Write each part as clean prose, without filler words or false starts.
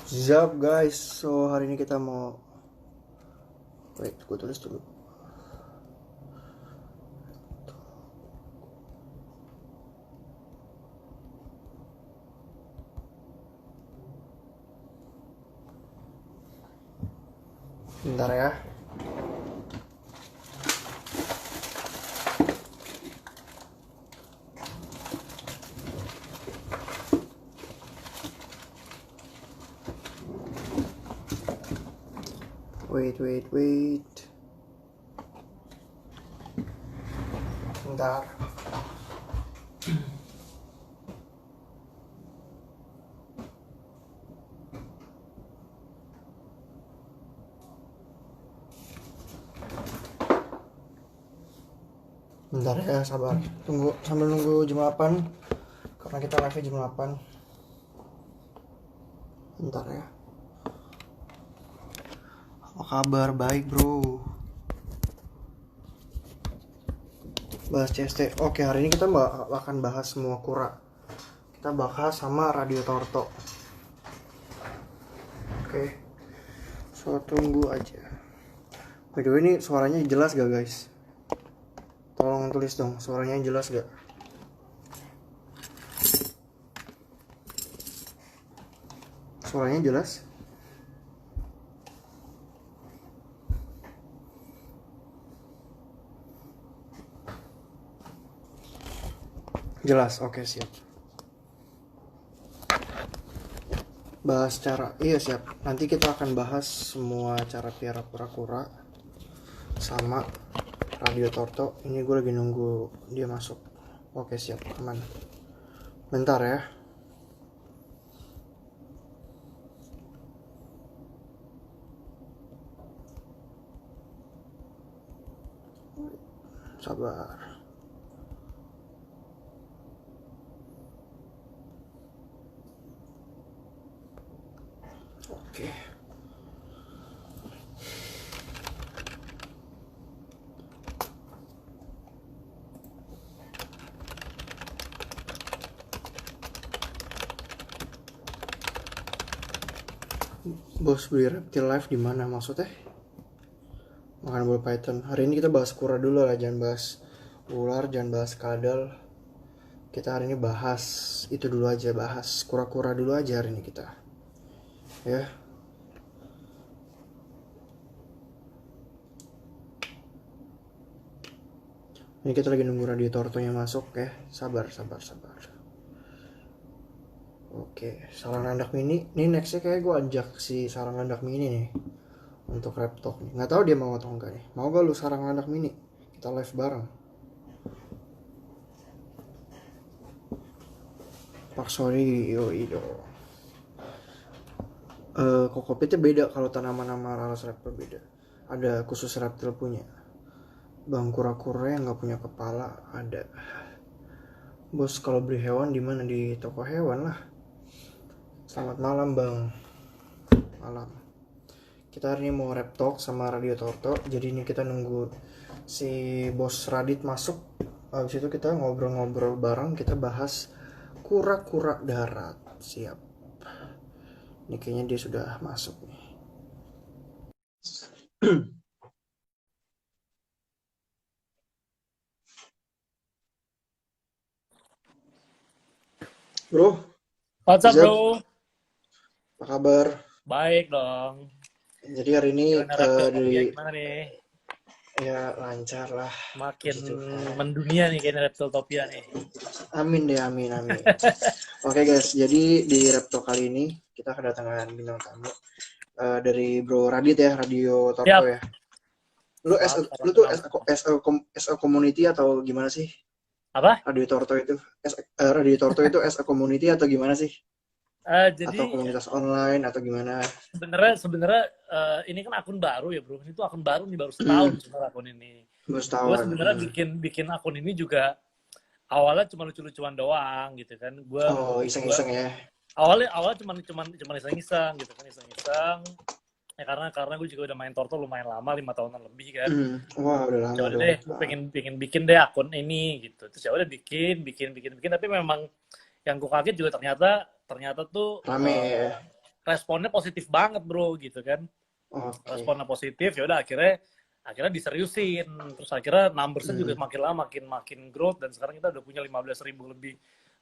Zap guys, so hari ini kita mau wait, gue tulis dulu. Bentar ya. Wait. Bentar. Bentar ya, sabar. Tunggu sambil nunggu jam 8 karena kita live jam 8. Bentar ya. Apa kabar? Baik, Bro. Bahas CST. Oke, hari ini kita akan bahas semua kura. Kita bahas sama Radio Torto. Oke. So, tunggu aja. By the way, ini suaranya jelas gak, guys? Tolong tulis dong, suaranya jelas gak? Suaranya jelas? Jelas, oke siap. Bahas cara, iya siap. Nanti kita akan bahas semua cara piara kura-kura sama Radio Torto. Ini gue lagi nunggu dia masuk. Oke siap, aman. Bentar ya. Sabar. Oke. Bos beli reptil live di mana maksudnya? Makan bola python. Hari ini kita bahas kura dulu lah, jangan bahas ular, jangan bahas kadal. Kita hari ini bahas itu dulu aja, bahas kura-kura dulu aja hari ini kita. Ya. Ini kita lagi nunggu Radio Tortonya masuk ya. Sabar. Oke, sarang landak mini. Nih nextnya kayak gue ajak si sarang landak mini nih untuk rap talk nih. Nggak tahu dia mau atau enggak nih. Mau gak lu sarang landak mini? Kita live bareng. Pak Sori Ido. Kokopitnya beda kalau tanaman sama raras reptil beda. Ada khusus reptil punya. Bang kura-kura yang nggak punya kepala ada. Bos kalau beli hewan di mana? Di toko hewan lah. Selamat malam bang. Malam. Kita hari ini mau rap talk sama Radio Torto. Jadi ini kita nunggu si bos Radit masuk. Habis itu kita ngobrol-ngobrol bareng. Kita bahas kura-kura darat. Siap. Ini kayaknya dia sudah masuk nih. Bro, What's up, Zab, bro? apa kabar? Baik dong. Jadi hari ini Gimana Raptopia dari gimana nih? ya lancar lah. Makin Gitu. mendunia nih kayaknya Raptopia nih. Amin deh, amin. Oke guys, jadi di Repto kali ini kita kedatangan bintang tamu dari Bro Radit ya, Radio Torto Siap. ya. Lu tuh as a community atau gimana sih? Apa? Radio Torto itu Radio Torto itu as a community atau gimana sih? Jadi Atau komunitas online atau gimana? sebenarnya ini kan akun baru ya, bro. Itu akun baru nih, baru setahun sebenarnya akun ini. Gue Setahun. sebenarnya bikin akun ini juga awalnya cuma lucu-lucuan doang gitu kan. Iseng-iseng ya. Awalnya cuma iseng-iseng gitu kan, iseng-iseng. Ya karena gue juga udah main Torto lumayan lama, 5 tahunan lebih kan. Wah, udah lama. Coba deh, gue pengen bikin deh akun ini gitu. Terus ya udah bikin, tapi memang yang gue kaget juga ternyata tuh rame ya. responnya positif banget bro gitu kan. Oke. Responnya positif, ya udah akhirnya diseriusin, terus akhirnya numbersnya juga makin lama makin growth, dan sekarang kita udah punya 15.000 lebih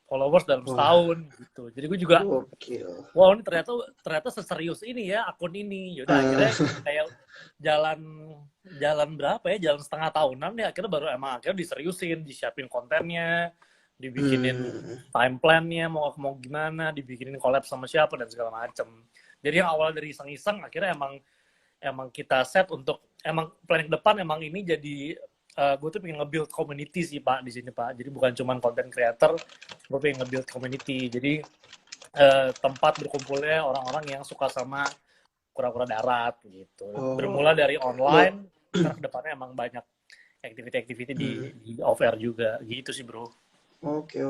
followers dalam Wah, setahun gitu. Jadi gue juga, gokil. wow, ini ternyata seserius ini ya akun ini. Yaudah akhirnya kayak jalan berapa ya, jalan setengah tahunan ya, akhirnya baru akhirnya diseriusin, disiapin kontennya, dibikinin time plan-nya, mau gimana, dibikinin collab sama siapa dan segala macem. Jadi yang awal dari iseng-iseng, akhirnya emang kita set untuk, emang planning depan emang ini jadi, gue tuh pengen nge-build community sih Pak di sini Pak. Jadi bukan cuma content creator, gue pengen nge-build community. Jadi tempat berkumpulnya orang-orang yang suka sama kura-kura darat gitu. Bermula dari online, ntar kedepannya emang banyak activity di off-air juga. Gitu sih bro. Oke.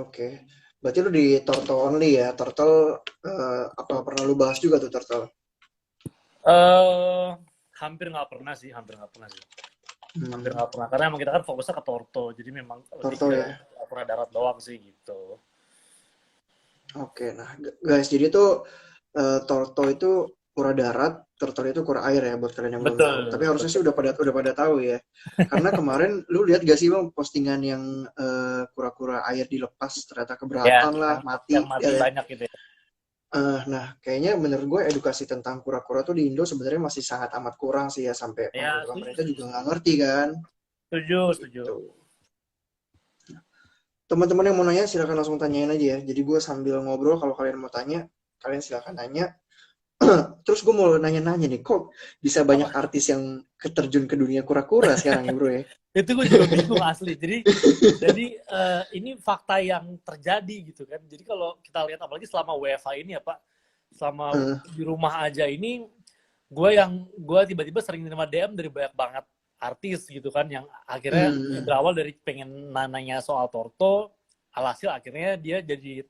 Berarti lu di Turtle only ya? Turtle, apa pernah lu bahas juga tuh Turtle? Hampir nggak pernah sih. Hampir nggak pernah. Karena emang kita kan fokusnya ke Torto. Jadi memang lebih Turtle ke ya? kura-kura darat doang sih gitu. Oke, nah guys, jadi tuh Torto itu kura darat, turtle itu kura air ya buat kalian yang belum tahu. Tapi harusnya sih udah pada tahu ya. Karena kemarin lu lihat gak sih Bang postingan yang kura-kura air dilepas ternyata Ya, keberatan lah, mati yang mati ya. banyak gitu ya. Nah, kayaknya menurut gue edukasi tentang kura-kura tuh di Indo sebenarnya masih sangat amat kurang sih ya, sampai Ya, pemerintah juga nggak ngerti kan. setuju. Gitu. Teman-teman yang mau nanya silakan langsung tanyain aja ya. Jadi gue sambil ngobrol, kalau kalian mau tanya, kalian silakan tanya. Terus gue mau nanya-nanya nih, kok bisa banyak artis yang keterjun ke dunia kura-kura sekarang ya bro ya? Itu gue juga bingung asli. Jadi ini fakta yang terjadi gitu kan. Jadi kalau kita lihat apalagi selama WFH ini ya Pak, selama di rumah aja ini, gue tiba-tiba sering nerima DM dari banyak banget artis gitu kan, yang akhirnya berawal dari pengen nanya soal Torto, alhasil akhirnya dia jadi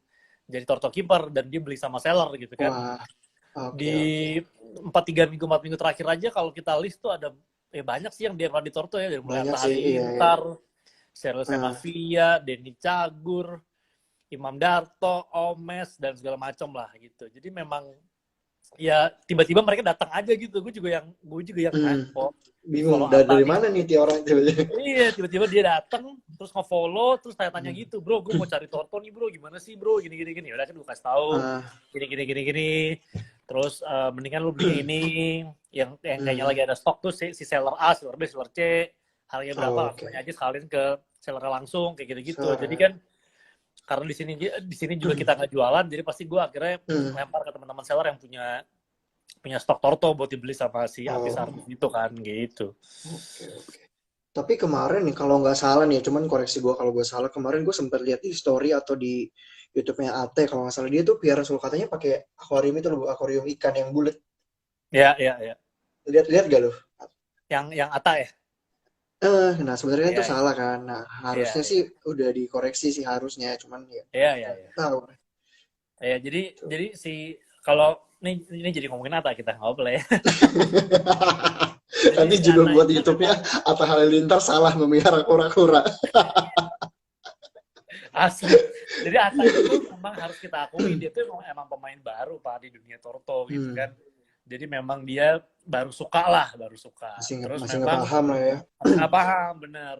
Torto keeper dan dia beli sama seller gitu kan. Wah, Di 4 minggu terakhir aja kalau kita list tuh ada banyak sih yang dia pernah di Torto ya, dari mulai Atta Halilintar, Sheryl Xenavia, Denny Cagur, Imam Darto, Omes, dan segala macam lah gitu. Jadi memang ya tiba-tiba mereka datang aja gitu. Gue juga yang kok bingung dari mana nih ti orang itu. Iya, tiba-tiba dia datang terus nge-follow, terus tanya gitu, bro, gue mau cari Torto nih bro, gimana sih bro, gini. Udah kan gue kasih tahu, gini. Terus mendingan lu beli ini, yang kayaknya lagi ada stok tuh si seller A, seller B, seller C, harganya berapa, langsung aja sekalian ke seller langsung kayak gitu. Jadi kan karena di sini juga kita nggak jualan, jadi pasti gue akhirnya lempar ke teman-teman seller yang punya stok Torto buat dibeli sama si artis-artis itu kan gitu. Oke. Tapi kemarin nih kalau nggak salah nih, cuman koreksi gue kalau gue salah, kemarin gue sempat lihat di story atau di YouTube-nya Ate kalau nggak salah, dia tuh piara sulcatanya pakai akuarium itu loh, akuarium ikan yang bulat. Ya. Lihat gak lo? Yang Atta ya? Nah sebenarnya itu salah kan. Nah harusnya sih udah dikoreksi sih harusnya, cuman ya. Iya. Tahu. Ya jadi si kalau ini jadi ngomongin Atta kita nggak boleh. Nanti judul buat YouTube-nya Atta Halilintar salah memelihara kura-kura. Asli. Jadi Atta itu memang harus kita akui, dia tuh emang pemain baru Pak di dunia Torto gitu kan. Jadi memang dia baru suka. Terus masih nggak paham lah ya. Masih nggak paham, bener.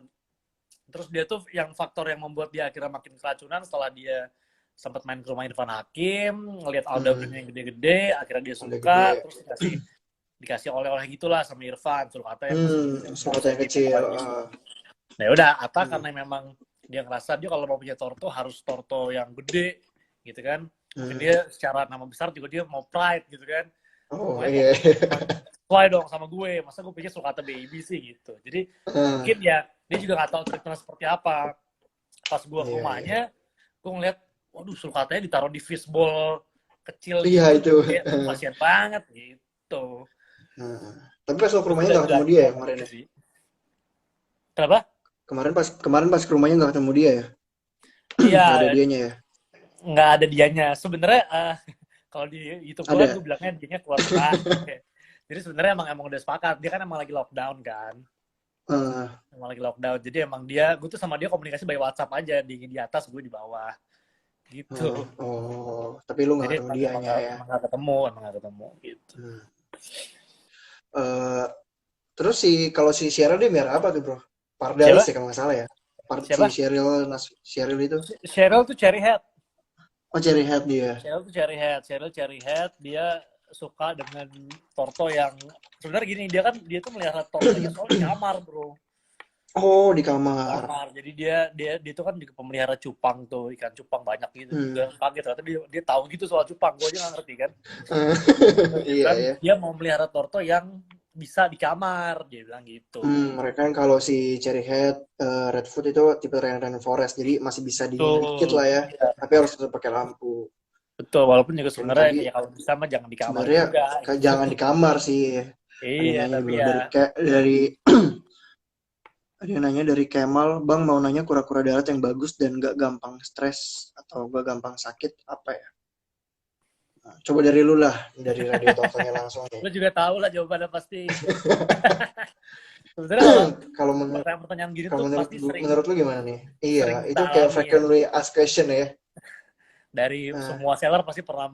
Terus dia tuh yang faktor yang membuat dia akhirnya makin keracunan setelah dia sempat main ke rumah Irfan Hakim, ngelihat Alda Brand yang gede-gede, akhirnya dia suka, terus dikasih oleh-oleh gitulah sama Irfan, suruh Atta yang kecil. Nah udah, Atta karena memang dia ngerasa dia kalau mau punya Torto harus Torto yang gede gitu kan. Mungkin dia secara nama besar juga dia mau pride gitu kan. Iya. Sesuai dong sama gue, masa gue pikir Sulcata Baby sih gitu. Jadi mungkin ya dia juga nggak tahu treatment seperti apa. Pas gue ke rumahnya, gue ngeliat, waduh Sulcatanya ditaruh di fishbowl kecil gitu. Iya itu. Kasian banget gitu. Tapi pas lo ke rumahnya nggak ketemu dia ya kemarin ya? Kenapa? Kemarin pas ke rumahnya nggak ketemu dia ya? Iya. Nggak ada dianya ya? Nggak ada dianya. Sebenarnya kalau di YouTube gue bilangnya dianya keluar rumah. Jadi sebenarnya emang udah sepakat. Dia kan emang lagi lockdown kan. Emang lagi lockdown. Jadi emang gue tuh sama dia komunikasi by WhatsApp aja. Di atas, gue di bawah. Gitu. Tapi lu nggak Jadi ketemu emang emang dianya nggak ya. emang nggak ketemu, emang nggak ketemu gitu. Hmm. Eh, Terus kalau si Cheryl dia biar apa tuh bro? Pardalis Siapa? ya kalau nggak salah ya. Si Siapa? Cheryl itu. Cheryl tuh cherry head. Oh Cherry Head dia. Cheryl tuh cherry head. Cheryl cherry head. Dia suka dengan Torto yang sebenarnya gini, dia tuh melihara Tortonya soalnya di kamar bro. Oh di kamar. Kamar. Jadi dia tuh kan juga pemelihara cupang tuh, ikan cupang banyak gitu Hmm. juga. Kaget ternyata dia tahu gitu soal cupang. Gue aja nggak ngerti kan. Dia Iya bilang ya. dia mau melihara Torto yang bisa di kamar. Dia bilang gitu. Mereka kan kalau si Cherry Head, Redfoot itu tipe Rainforest, jadi masih bisa dinginnya dikit Tuh. lah ya. Iya. Tapi harus tetap pakai lampu. Betul, walaupun juga Yang sebenarnya tadi ya kalau bisa mah jangan di kamar sebenarnya juga gitu. jangan di kamar sih. Ada yang Iya, nanya tapi bro ya ada yang nanya dari Kemal, Bang mau nanya kura-kura darat yang bagus dan gak gampang stres atau gak gampang sakit apa ya? Nah, coba dari lu lah, dari radio talknya langsung nih. lu juga tahu lah jawabannya pasti. Sebenarnya kalau Kalau pertanyaan gini tuh pasti sering menurut lu gimana nih? sering Iya, kita itu kayak alami ya. frequently asked question ya. Dari Nah, semua seller pasti pernah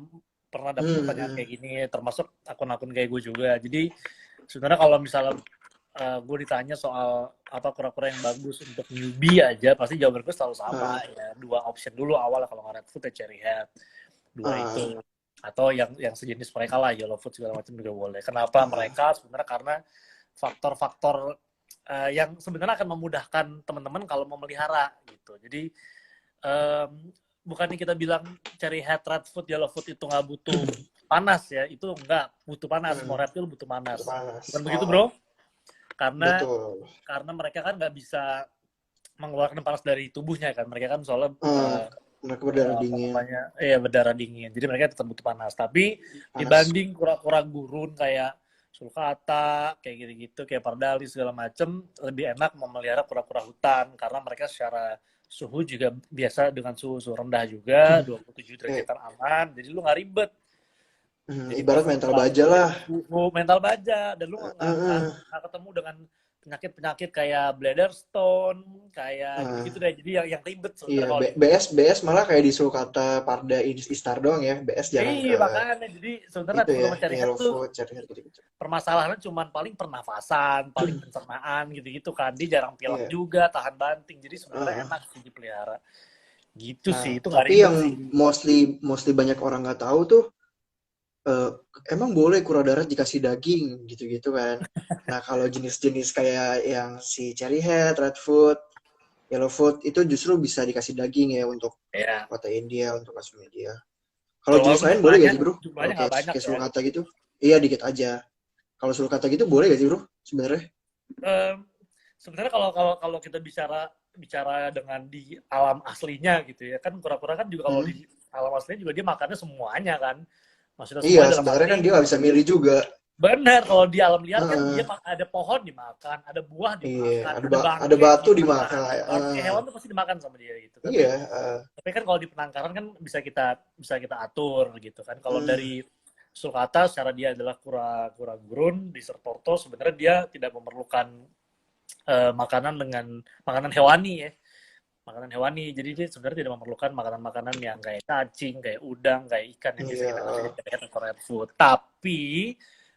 pernah dapat pertanyaan hmm. kayak gini, termasuk akun-akun kayak gue juga. Jadi sebenarnya kalau misalnya gue ditanya soal apa kura-kura yang bagus untuk newbie aja, pasti jawaban gue selalu sama ya. 2 option dulu awal kalau nggak Redfoot ya Cherry Head. 2 itu. Atau yang sejenis mereka lah, Yellow Foot segala macam juga boleh. Kenapa mereka? Sebenarnya karena faktor-faktor yang sebenarnya akan memudahkan teman-teman kalau memelihara gitu. Jadi bukannya kita bilang Cherry Head, Redfoot, Yellow Foot itu nggak butuh panas ya, itu nggak butuh panas. Semua reptil butuh panas. Bukan begitu bro? Karena mereka kan nggak bisa mengeluarkan panas dari tubuhnya kan. Mereka kan soalnya mereka berdarah dingin. Iya, berdarah dingin. Jadi mereka tetap butuh panas. Tapi dibanding kura-kura gurun kayak sulcata, kayak gitu-gitu, kayak pardalis segala macem, lebih enak memelihara kura-kura hutan karena mereka secara suhu juga biasa dengan suhu rendah juga, 27 derajat aman. Jadi lu nggak ribet. Jadi Ibarat mental baja lah. Mental baja, dan lu nggak ketemu dengan penyakit-penyakit kayak bladder stone, kayak gitu deh. Jadi yang ribet sebenarnya. Iya, BS malah kayak di Sulcata, Parda, Istar doang ya. BS jarang ke. Iya, makanya. Jadi sebenarnya itu ya, Cherry Head tuh permasalahannya cuma paling pernafasan, paling pencernaan gitu-gitu kan. Dia jarang pilek juga, tahan banting. Jadi sebenarnya enak sih dipelihara. Gitu sih, itu nggak ribet. Tapi yang mostly banyak orang nggak tahu tuh, emang boleh kura darat dikasih daging gitu-gitu kan. Nah kalau jenis-jenis kayak yang si Cherry Head, Redfoot, Yellowfoot itu justru bisa dikasih daging ya untuk protein dia, untuk kalsium dia. Kalau jenis lain boleh gak sih bro? Jumlahnya nggak banyak kayak sulcata gitu. Iya dikit aja. Kalau sulcata gitu boleh gak sih bro sebenarnya? Sebenarnya kalau kita bicara dengan di alam aslinya gitu ya kan, kura-kura kan juga kalau di alam aslinya juga dia makannya semuanya kan. Maksudnya iya, sebenarnya kan dia nggak bisa milih juga. Benar, kalau di alam liar kan dia ada pohon dimakan, ada buah dimakan, ada batu dimakan. Kayak hewan tuh pasti dimakan sama dia gitu. Tapi kan kalau di penangkaran kan bisa kita atur gitu kan. Kalau dari sulcata secara dia adalah kura gurun, di Sertorto sebenarnya dia tidak memerlukan makanan hewani ya. Makanan hewani, jadi dia sebenarnya tidak memerlukan makanan-makanan yang kayak cacing, kayak udang, kayak ikan yang biasa kita kasih di atau red food. Tapi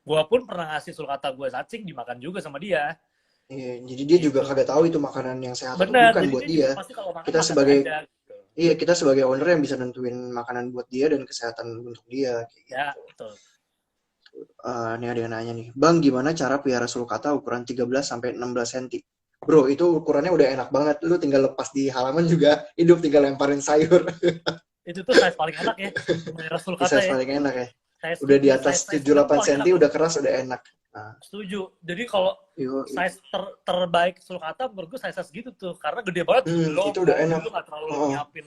gue pun pernah ngasih sulcata gue cacing, dimakan juga sama dia. Iya, jadi dia juga kagak tahu itu makanan yang sehat atau bukan buat dia. Kita sebagai owner yang bisa nentuin makanan buat dia dan kesehatan untuk dia. Ya, betul. Ini ada yang nanya nih, Bang gimana cara pelihara sulcata ukuran 13-16 cm? Bro, itu ukurannya udah enak banget. Lu tinggal lepas di halaman juga hidup, tinggal lemparin sayur. Itu tuh size paling enak ya. Size paling enak ya. Udah di atas 7-8 cm udah keras, udah enak. Nah. Setuju. Jadi kalau size terbaik sulcata menurut gue size segitu tuh. Karena gede banget. Itu udah enak. Lu gak terlalu nyiapin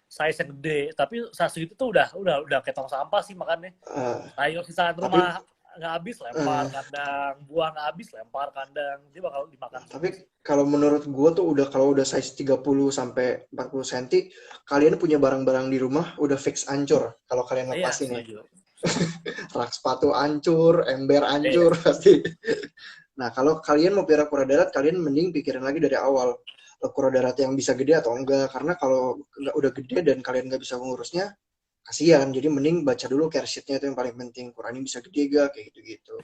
size yang gede. Tapi size segitu tuh udah kayak tong sampah sih makannya. Sayur sisaan rumah nggak habis lempar kandang, buah nggak habis lempar kandang, dia bakal dimakan. Tapi kalau menurut gue tuh kalau udah size 30-40 cm, kalian punya barang-barang di rumah udah fix hancur kalau kalian lepasin ya. Rak sepatu hancur, ember hancur pasti. Nah kalau kalian mau pelihara kura darat, kalian mending pikirin lagi dari awal kura darat yang bisa gede atau enggak, karena kalau udah gede dan kalian nggak bisa mengurusnya, kasihan. Jadi mending baca dulu care sheet-nya, itu yang paling penting. Ukurannya bisa gede gak, kayak gitu-gitu.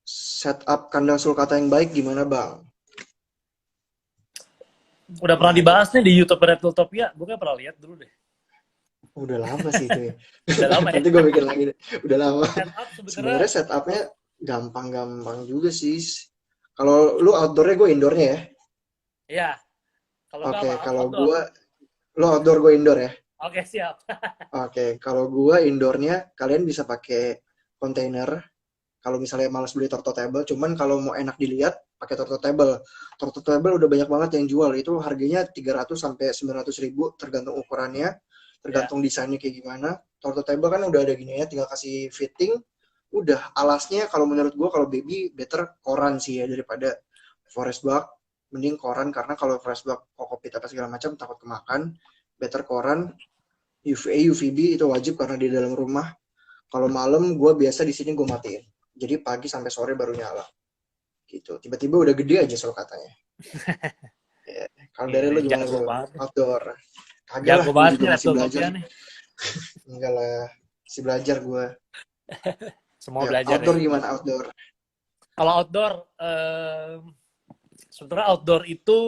Setup kandang sulcata yang baik gimana bang? Udah pernah Nah itu dibahas nih di YouTube Reptiltopia, gue kan pernah lihat dulu deh. udah lama sih itu ya. Udah lama ya. Nanti gue bikin lagi deh. Udah lama. Setup sebenarnya Sebenarnya setupnya gampang-gampang juga sih. Kalau lu outdoornya, gue indoornya ya. ya. Kalau nggak Oke, apa kalau outdoor. gue, lu outdoor, gue indoor ya. Oke, siap. Oke, kalau gue indoornya kalian bisa pakai kontainer. Kalau misalnya malas beli turtle table, cuman kalau mau enak dilihat pakai turtle table. Turtle table udah banyak banget yang jual. Itu harganya 300 sampai 900 ribu tergantung ukurannya, Ya. tergantung desainnya kayak gimana. Turtle table kan udah ada gini ya, tinggal kasih fitting. Udah alasnya kalau menurut gua, kalau baby better koran sih ya daripada forest bug. Mending koran, karena kalau forest bug kokopit apa segala macam takut kemakan. Better koran. UVA UVB itu wajib karena di dalam rumah. Kalau malam gue biasa di sini gue matiin. Jadi pagi sampai sore baru nyala. Gitu. Tiba-tiba udah gede aja soal katanya. Ya. Kalau dari Gila, lu gimana jago bro? banget. Outdoor. Kagak lah, Jago gue banget juga nih masih belajar. Reptiltopia nih. Enggak lah, masih belajar gue. Semua Ayo, belajar ya. outdoor gimana outdoor? Kalau outdoor, sebenarnya outdoor itu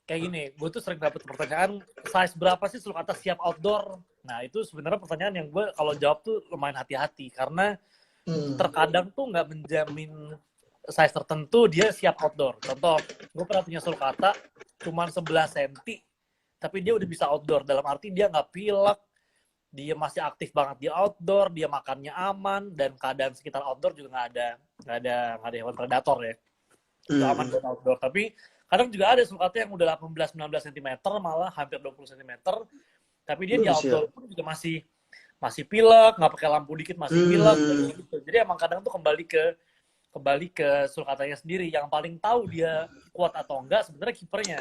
kayak gini, gue tuh sering dapet pertanyaan, size berapa sih sulcata siap outdoor? Nah itu sebenarnya pertanyaan yang gue kalau jawab tuh lumayan hati-hati, karena terkadang tuh nggak menjamin size tertentu dia siap outdoor. Contoh, gue pernah punya sulcata cuman 11 cm, tapi dia udah bisa outdoor. Dalam arti dia nggak pilek, dia masih aktif banget di outdoor, dia makannya aman, dan keadaan sekitar outdoor juga nggak ada hewan predator ya. Itu aman buat outdoor. Tapi kadang juga ada sulcata yang udah 18-19 cm, malah hampir 20 cm, tapi dia di Bagus ya. outdoor pun juga masih pilek, nggak pakai lampu dikit masih pilek, gitu. Jadi emang kadang tuh kembali ke sulcatanya sendiri. Yang paling tahu dia kuat atau enggak sebenarnya kipernya.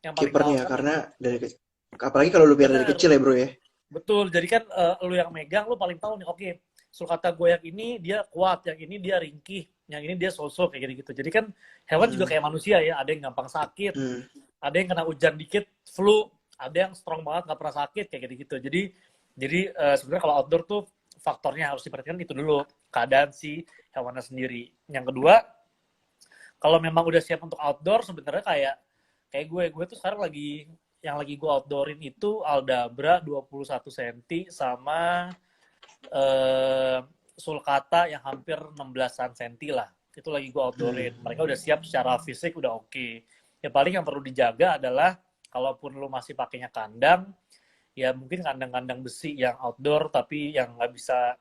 Yang paling tahu Kipernya, kan. karena dari kecil. Apalagi kalau lu biar dari Bener, kecil ya bro ya. betul. Jadi kan lu yang megang, lu paling tahu nih, oke, sulcata gue yang ini dia kuat, yang ini dia ringkih, yang ini dia sosok kayak gitu. Jadi kan hewan juga kayak manusia ya, ada yang gampang sakit, ada yang kena hujan dikit flu, ada yang strong banget nggak pernah sakit kayak gitu. Jadi sebenarnya kalau outdoor tuh faktornya harus diperhatikan itu dulu, keadaan si hewannya sendiri. Yang kedua, kalau memang udah siap untuk outdoor, sebenarnya kayak gue tuh sekarang lagi gue outdoorin itu Aldabra 21 cm sama sulcata yang hampir 16-an cm lah. Itu lagi gue outdoorin. Mereka udah siap secara fisik, udah oke. Ya paling yang perlu dijaga adalah kalaupun lu masih pakainya kandang, ya mungkin kandang-kandang besi yang outdoor tapi yang nggak bisa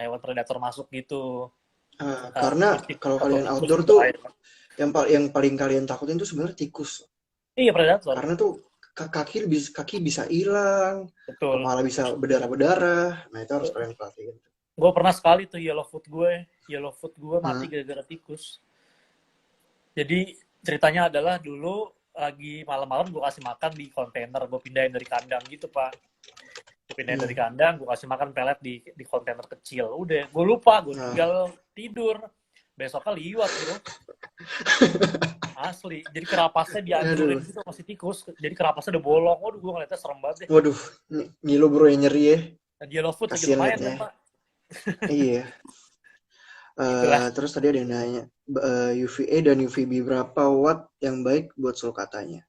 hewan predator masuk gitu. Karena Fisik kalau atau kalian tikus outdoor itu tuh bahaya. yang paling kalian takutin tuh sebenarnya tikus. Iya, predator. Karena tuh kaki bisa hilang, Betul. kepala bisa berdarah-berdarah. Nah, itu harus kalian perhatiin. Gue pernah sekali tuh yellow foot gue mati gara-gara tikus. Jadi ceritanya adalah dulu lagi malam-malam gue kasih makan di kontainer, gue pindahin dari kandang gitu Pak. Gue pindahin dari kandang, gue kasih makan pelet di kontainer kecil. Udah, gue lupa, gue tinggal tidur. Besoknya liwat bro. Asli, jadi kerapasnya dihancurin gitu masih tikus. Jadi kerapasnya udah bolong. Waduh, gue ngeliatnya serem banget deh. Waduh, ngilu bro yang nyeri ya. Dan yellow foot lagi Kasian lumayan liatnya. kan Pak. Iya. Terus tadi ada yang nanya, UVA dan UVB berapa watt yang baik buat sulcatanya?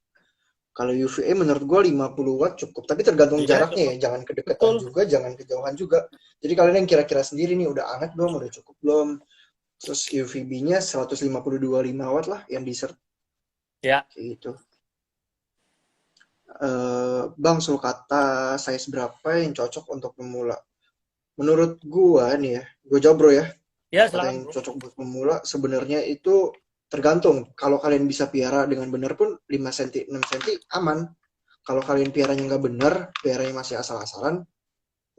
Kalau UVA menurut gue 50 watt cukup, tapi tergantung jaraknya ya, jangan kedekatan juga, jangan kejauhan juga. Jadi kalian yang kira-kira sendiri nih, udah anget belum, udah cukup belum. Terus UVB-nya 150-25 watt lah yang desert. Ya. Kayak gitu. Bang, sulcata size berapa yang cocok untuk pemula? Menurut gue nih ya, gue jawab bro ya. Ya, Kata silakan yang bro. cocok buat pemula sebenarnya itu tergantung. Kalau kalian bisa piara dengan benar pun 5 cm, 6 cm aman. Kalau kalian piaranya nggak benar, piaranya masih asal-asalan,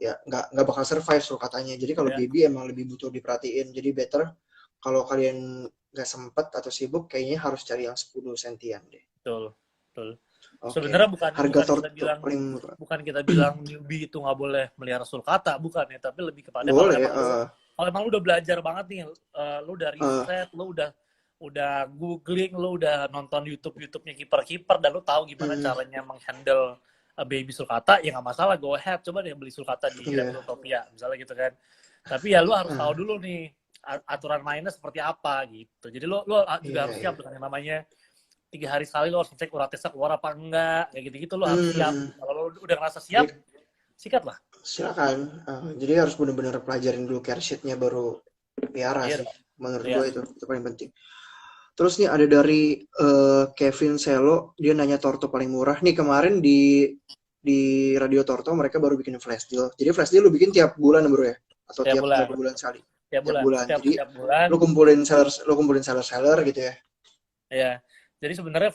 ya nggak bakal survive katanya. Jadi kalau baby emang lebih butuh diperhatiin. Jadi better kalau kalian nggak sempet atau sibuk, kayaknya harus cari yang 10 sentian deh. Betul. Okay. Sebenarnya bukan kita bilang newbie itu nggak boleh melihara sulcata, bukan ya, tapi lebih kepada kalau emang lu udah belajar banget nih, lu udah riset, lu udah googling, lu udah nonton YouTube-nya kiper-kiper, dan lu tahu gimana caranya menghandle baby sulcata, ya nggak masalah, go ahead, coba deh beli sulcata di Iya. Reptilotopia misalnya gitu kan. Tapi ya lu harus tahu Ah, dulu nih aturan mainnya seperti apa gitu. Jadi lu juga iya, harus iya. siap dengan yang namanya 3 hari sekali lo harus cek uratesnya keluar apa enggak, kayak gitu-gitu lo harus siap. Hmm, Kalau lo udah ngerasa siap, jadi sikat lah. silakan. Jadi harus benar-benar pelajarin dulu care sheet-nya baru piara Iya sih. dong. Menurut Iya. gue itu paling penting. Terus nih ada dari Kevin Selo, dia nanya Torto paling murah. Nih kemarin di Radio Torto mereka baru bikin flash deal. Jadi flash deal lu bikin tiap bulan bro ya? Atau Tiap tiap bulan. berapa bulan sekali? Tiap Tiap bulan. bulan. Setiap Jadi setiap bulan. lu kumpulin seller-seller gitu ya. Ya. Jadi sebenarnya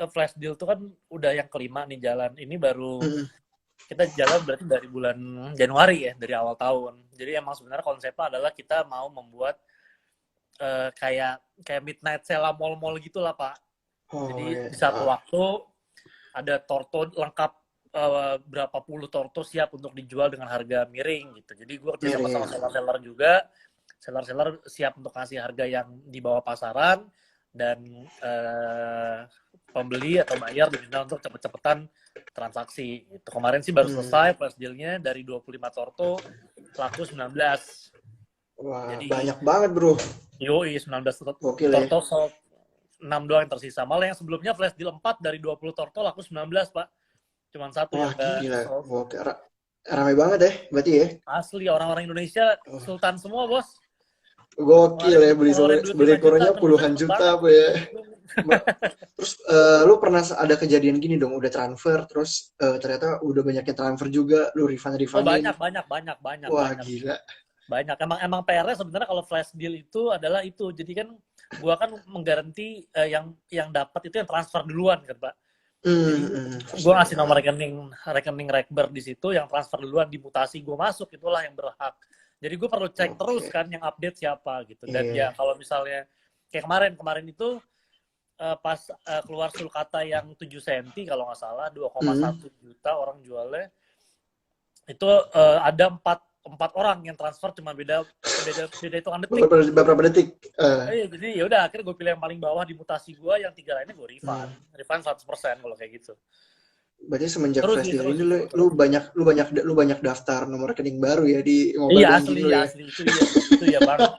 flash deal tuh kan udah yang kelima nih jalan. Ini baru Hmm. kita jalan berarti dari bulan Januari ya, dari awal tahun. Jadi emang sebenarnya konsepnya adalah kita mau membuat kayak midnight sale mall-mall gitulah Pak. Oh Jadi ya. di satu waktu ada torto lengkap, berapa puluh torto siap untuk dijual dengan harga miring gitu. Jadi gue kerja sama Miring. seller-seller juga, seller-seller siap untuk kasih harga yang di bawah pasaran dan pembeli atau bayar diminta untuk cepet-cepetan transaksi. Itu kemarin sih baru Hmm. selesai flash deal-nya dari 25 torto laku 19. Wah, Jadi banyak banget bro. yoi 19 Gokil ya. torto sold, 6 doang yang tersisa. Malah yang sebelumnya flash deal 4 dari 20 torto laku 19, Pak. Cuman satu Wah, yang enggak gila. sold. Gokil. Ramai banget ya, berarti ya. Asli orang-orang Indonesia Oh, sultan semua, Bos. gokil Ngeluarin ya, ngeluarin duit beli 5 juta koronnya nembusnya puluhan cepet juta banget. apa ya. Terus lu pernah ada kejadian gini dong, udah transfer, terus ternyata udah banyaknya transfer juga, lu Oh, refundin. banyak banyak banyak banyak Wah, banyak. gila. Banyak. Emang PR-nya sebenarnya kalau flash deal itu adalah itu. Jadi kan gua kan menggaranti yang dapat itu yang transfer duluan kan, Pak. Jadi First gue ngasih nomor time. rekening Rekber di situ, yang transfer duluan dimutasi gue masuk, itulah yang berhak. Jadi gue perlu cek terus Oke. kan yang update siapa gitu. Dan ya Iya. kalau misalnya kayak kemarin itu pas keluar sulcata yang 7 cm kalau nggak salah, 2,1 juta orang jualnya, itu ada empat orang yang transfer, cuma beda hitungan detik. Beberapa detik. Jadi ya udah akhirnya gue pilih yang paling bawah di mutasi gue, yang 3 lainnya gue Hmm. refund 100% kalau kayak gitu. Berarti semenjak Terus flash sih, deal terus ini sih, lu, seru, lu seru. banyak lu banyak lu banyak daftar nomor rekening baru ya di mobile Iya, banking asli, lu ya. asli. Itu iya banget.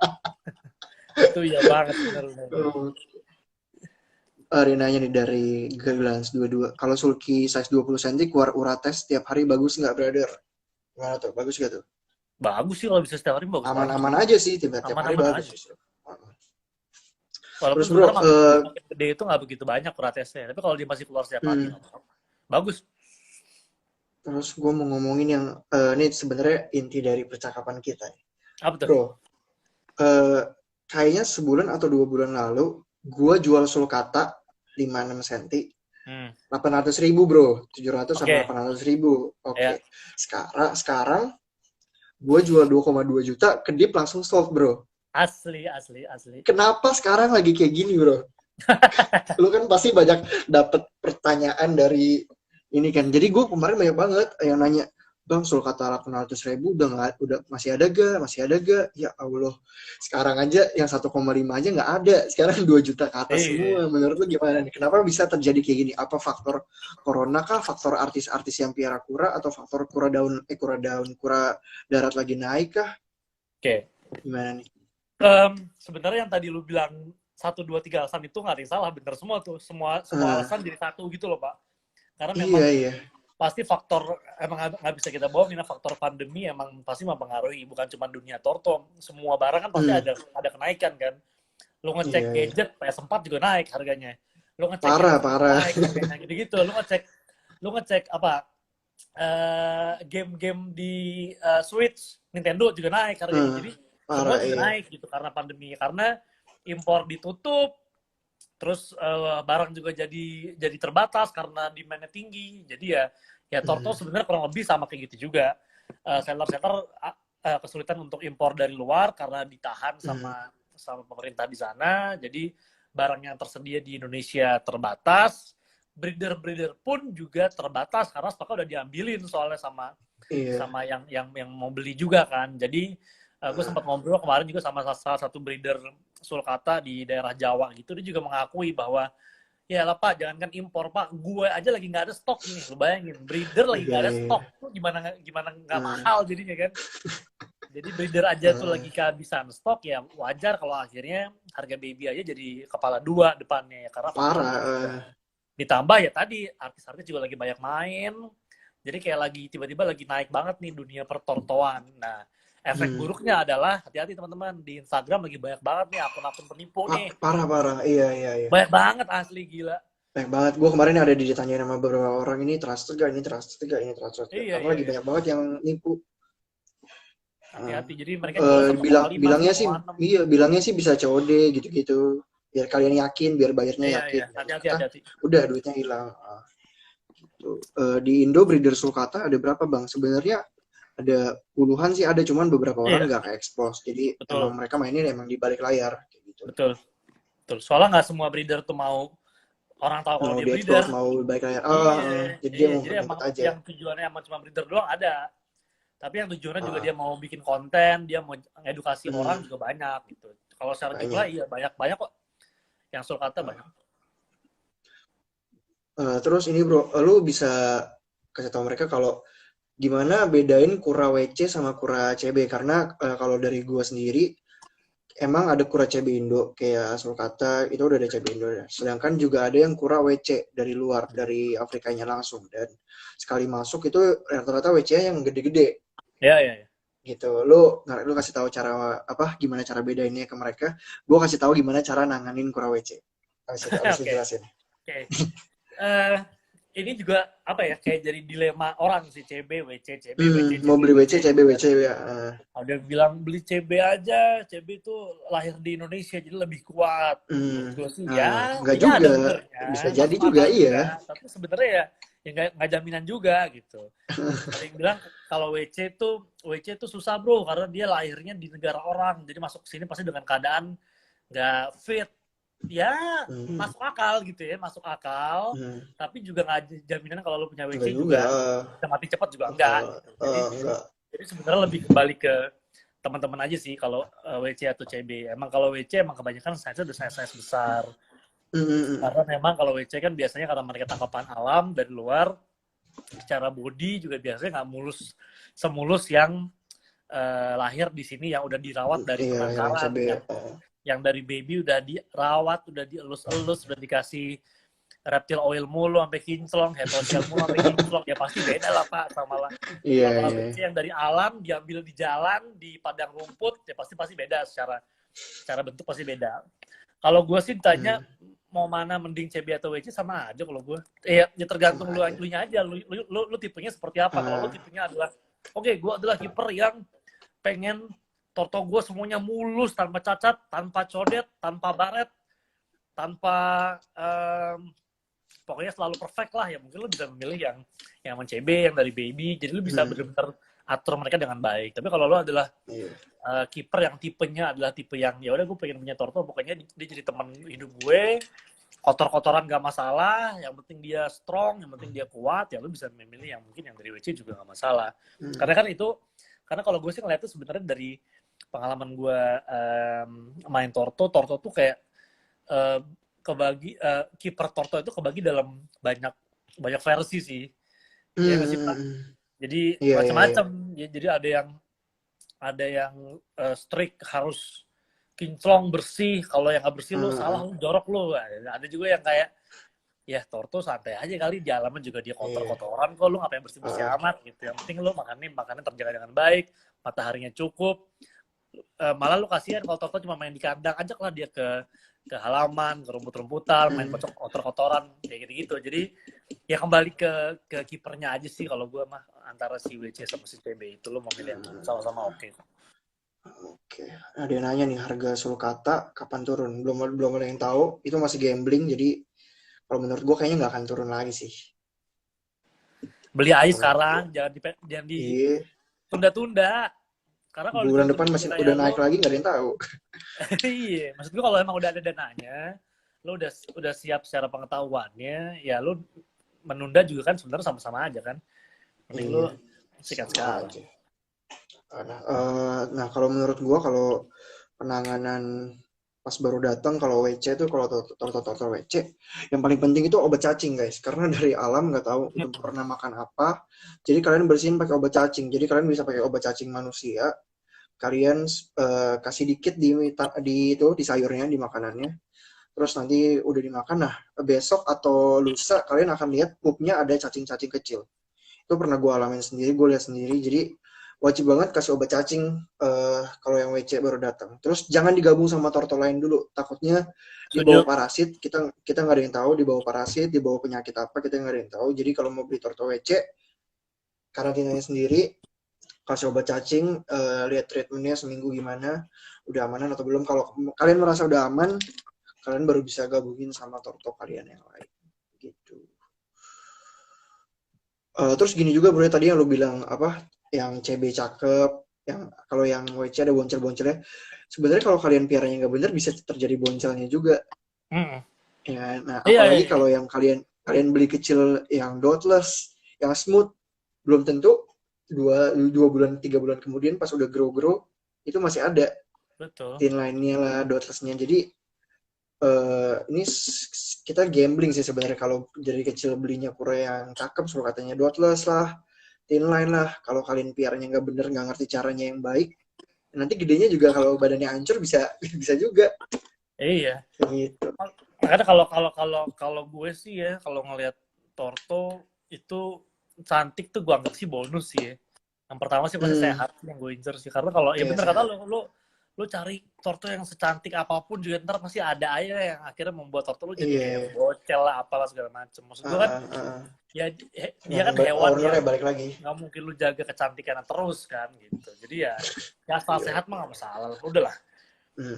Itu iya banget, bener. Oh. Rinanya nih dari Gaglans 22. Kalau sulky size 20 cm keluar urates tiap hari bagus nggak, brother? Gimana tuh? Bagus gak tuh? Bagus sih kalau bisa setiap hari, bagus banget. Aman-aman aja sih, tiap hari Aman-aman bagus aja. justru. Walaupun Terus bro, sebenarnya makin gede itu nggak begitu banyak protesnya. Tapi kalau dia masih keluar setiap hari, nggak apa-apa. Bagus. terus gue mau ngomongin yang ini sebenarnya inti dari percakapan kita. Apa tuh? Bro, kayaknya sebulan atau 2 bulan lalu, gue jual sulcata 5-6 cm, 800.000 bro, 700 sama 800.000. Oke. Ya. Sekarang gue jual 2,2 juta, kedip langsung sold bro. Asli. Kenapa sekarang lagi kayak gini bro? Lu kan pasti banyak dapet pertanyaan dari ini kan. Jadi gue kemarin banyak banget yang nanya, bang sulcata 800.000 udah masih ada ga? Ya Allah, sekarang aja yang 1,5 aja nggak ada, sekarang 2 juta ke atas semua. Menurut lu gimana nih? Kenapa bisa terjadi kayak gini? Apa faktor corona kah? Faktor artis-artis yang piara kura? Atau faktor kura darat lagi naik kah? Oke. Gimana nih? Sebenarnya yang tadi lu bilang 1, 2, 3 alasan itu nggak ada yang salah, bener semua tuh. Semua alasan jadi satu gitu loh, Pak. Karena memang Iya. pasti faktor, emang nggak bisa kita bohongin, faktor pandemi emang pasti mempengaruhi, bukan cuma dunia torto, semua barang kan pasti ada kenaikan kan. Lu ngecek gadget PS4 juga naik harganya, lu ngecek parah naik harganya gitu-gitu, lu ngecek apa game-game di Switch Nintendo juga naik harganya. Jadi semua juga naik gitu karena pandemi, karena impor ditutup. Terus barang juga jadi terbatas karena demand-nya tinggi. Jadi ya torto sebenarnya kurang lebih sama kayak gitu juga. Seller-seller kesulitan untuk impor dari luar karena ditahan sama pemerintah di sana. Jadi barang yang tersedia di Indonesia terbatas. Breeder pun juga terbatas karena stoknya udah diambilin soalnya sama yang mau beli juga kan. Jadi gue sempat ngobrol kemarin juga sama salah satu breeder sulcata di daerah Jawa gitu, dia juga mengakui bahwa Ya lah Pak, jangankan impor Pak, gue aja lagi nggak ada stok nih, lu bayangin, breeder lagi Iya, nggak ada iya. stok, tuh gimana nggak Hmm, mahal jadinya kan? Jadi breeder aja tuh hmm, lagi kehabisan stok, ya wajar kalau akhirnya harga baby aja jadi kepala dua depannya ya, karena faktor parah. itu. Ditambah ya tadi, artis-artis juga lagi banyak main, jadi kayak lagi tiba-tiba lagi naik banget nih dunia pertortoan. Nah, efek Hmm. buruknya adalah hati-hati teman-teman, di Instagram lagi banyak banget nih akun-akun penipu nih. Parah, parah. Iya, iya, iya. Banyak banget asli, gila. Banyak banget. Gue kemarin ada ditanyain sama beberapa orang, ini trusted gak, ini trusted gak, ini trusted gak. Iya, Karena iya, lagi iya. banyak banget yang nipu. Hmm. Hati-hati. Jadi mereka jual 1,5, Bilangnya sih, 1,6. iya, bilangnya sih bisa COD gitu-gitu. Biar kalian yakin, biar bayarnya Iya, yakin. iya. Dan Hati-hati, ternyata hati-hati. udah duitnya hilang. Gitu. Di Indo breeder sulcata ada berapa bang? Sebenarnya ada puluhan sih, ada cuman beberapa orang Iya, nggak ke-expose. Jadi emang betul. mereka mainnya emang di balik layar kayak gitu. Betul. Betul. Soalnya nggak semua breeder tuh mau orang tahu kalau Mau dia breeder. di-expose, mau di balik layar. Iya, Jadi dia iya. mau Jadi dapat emang aja. yang tujuannya emang cuma breeder doang ada. Tapi yang tujuannya juga Ah, dia mau bikin konten, dia mau edukasi orang hmm, juga banyak gitu. Kalau secara jumlah banyak. iya banyak kok. Yang sulcata banyak. Terus ini bro, lu bisa kasih tahu mereka kalau gimana bedain kura WC sama kura CB karena kalau dari gua sendiri emang ada kura CB Indo kayak sulcata itu udah ada CB Indo ya. Sedangkan juga ada yang kura WC dari luar dari Afrikanya langsung dan sekali masuk itu rata-rata WC yang gede-gede Iya, iya, iya. gitu. Lu kasih tahu cara apa gimana cara bedainnya ke mereka. Gua kasih tahu gimana cara nanganin kura WC. Habis itu Oke, jelasin. oke. Eh, ini juga apa ya, kayak jadi dilema orang sih, CB, WC, CB, WC, Mau CB, beli WC, WC CB, gitu kan. WC ya. Ada yang bilang beli CB aja, CB itu lahir di Indonesia jadi lebih kuat. Hmm, Menurut gue sih nah, ya, nggak ya juga. ada benernya, Bisa jadi masuk juga, akal iya. juga. Tapi sebenarnya ya nggak jaminan juga gitu. Ada yang bilang kalau WC itu susah bro, karena dia lahirnya di negara orang, jadi masuk ke sini pasti dengan keadaan nggak fit. Ya Hmm, masuk akal gitu ya, masuk akal. hmm, Tapi juga nggak jaminan kalau lo punya nggak WC juga. juga bisa mati cepat juga enggak gitu. Nggak. Jadi sebenarnya lebih kembali ke teman-teman aja sih kalau WC atau CB. Emang kalau WC emang kebanyakan size-nya udah size besar. Hmm, hmm, hmm. Karena memang kalau WC kan biasanya karena mereka tangkapan alam dari luar, secara body juga biasanya nggak semulus yang lahir di sini yang udah dirawat dari Iya, yang penangkaran, CB. yang dari baby udah dirawat, udah dielus-elus, udah dikasih reptil oil mulu sampai kinclong, head oil mulu sampai kinclong, ya pasti beda lah Pak Iya, sama iya. WC yang dari alam diambil di jalan di padang rumput, ya pasti beda secara bentuk pasti beda. Kalau gue sih ditanya Hmm, mau mana mending CB atau WC sama aja kalau gue. Ya tergantung sama lu aja. nya aja. Lu tipenya seperti apa? Kalau lu Ah, tipenya adalah oke, gue adalah kiper yang pengen torto gue semuanya mulus, tanpa cacat, tanpa codet, tanpa baret, tanpa pokoknya selalu perfect lah, ya mungkin lu bisa memilih yang CB, yang dari baby, jadi lu bisa hmm, benar-benar atur mereka dengan baik. Tapi kalau lu adalah iya. kiper yang tipenya adalah tipe yang ya udah gue pengen punya torto, pokoknya dia jadi teman hidup gue, kotor-kotoran gak masalah, yang penting dia strong, yang penting dia kuat, ya lu bisa memilih yang mungkin yang dari WC juga gak masalah. Hmm, Karena kan itu, karena kalau gue sih ngeliatnya sebenarnya dari pengalaman gue main torto tuh kayak kebagi kiper torto itu kebagi dalam banyak banyak versi sih, ya nggak sih Pak? hmm. Jadi Iya, iya, iya. macam-macam ya, jadi ada yang strict harus kinclong bersih, kalau yang nggak bersih lu salah, Hmm, lu jorok lu. Ada juga yang kayak ya torto santai aja kali, di alaman juga dia iya. kotor-kotoran kok, lu ngapain bersih-bersih Ah, amat gitu, yang penting lu makanan terjaga dengan baik, mataharinya cukup. Malah lu kasihan kalau torto cuma main di kandang, ajaklah dia ke halaman, ke rumput-rumputan, main hmm, kotor-kotoran kayak gitu-gitu. Jadi ya kembali ke kipernya aja sih kalau gue mah, antara si WC sama si CB itu lu mau milih yang hmm. sama-sama oke. Oke. Ada yang nanya nih harga sulcata kapan turun? Belum ada yang tahu. Itu masih gambling. Jadi kalau menurut gua kayaknya nggak akan turun lagi sih. Beli aja Kalau menurut sekarang, gua. jangan Iya. ditunda-tunda. Karena kalau Bulan depan ditunda-tunda masih udah kayak naik lo, lagi nggak ada yang tahu. iya, maksud gue kalau emang udah ada dananya, lo udah siap secara pengetahuannya, ya lo menunda juga kan sebenarnya sama-sama aja kan. Mending lo Iya. sikat Sama sekarang. aja. Nah, kalau menurut gua kalau penanganan pas baru datang kalau WC tuh kalau torto WC yang paling penting itu obat cacing guys, karena dari alam nggak tahu itu pernah makan apa, jadi kalian bersihin pakai obat cacing. Jadi kalian bisa pakai obat cacing manusia, kalian kasih dikit di itu di sayurnya, di makanannya, terus nanti udah dimakan. Nah besok atau lusa kalian akan lihat pupnya ada cacing-cacing kecil. Itu pernah gue alamin sendiri, gue lihat sendiri. Jadi wajib banget kasih obat cacing kalau yang WC baru datang. Terus jangan digabung sama torto lain dulu, takutnya dibawa Setuju. parasit. Kita nggak ada yang tahu dibawa parasit, dibawa penyakit apa, kita nggak ada yang tahu. Jadi kalau mau beli torto WC, karantinanya sendiri, kasih obat cacing, lihat treatmentnya seminggu gimana, udah amanan atau belum. Kalau kalian merasa udah aman, kalian baru bisa gabungin sama torto kalian yang lain gitu. Terus gini juga bro, tadi yang lu bilang apa, yang CB cakep, yang kalau yang WC ada boncel-boncelnya. Sebenarnya kalau kalian piaranya nggak bener bisa terjadi boncelnya juga. Mm. Ya, nah Iya, iya, apalagi iya. kalau yang kalian beli kecil yang dotless, yang smooth, belum tentu dua bulan 3 bulan kemudian pas udah grow itu masih ada Betul. thin line-nya lah, dotless-nya. Jadi ini kita gambling sih sebenarnya kalau dari kecil belinya kura yang cakep, suruh katanya dotless lah, thin line lah. Kalau kalian piaranya nggak bener, nggak ngerti caranya yang baik, nanti gedenya juga kalau badannya hancur bisa bisa juga Iya. gitu. Makanya kalau gue sih ya, kalau ngelihat Torto itu cantik tuh gue anggap sih bonus sih ya. Yang pertama sih pasti Hmm, sehat yang gue incer sih. Karena kalau ya iya bener kata sehat. lu cari Torto yang secantik apapun juga ntar pasti ada aja yang akhirnya membuat Torto lu jadi kayak Iya. bocel lah apalah segala macem. Maksud gue kan ya dia Yang kan hewan ownernya yang balik lagi. nggak mungkin lu jaga kecantikannya terus kan gitu. Jadi ya asal Iya. sehat mah nggak masalah. Udah lah,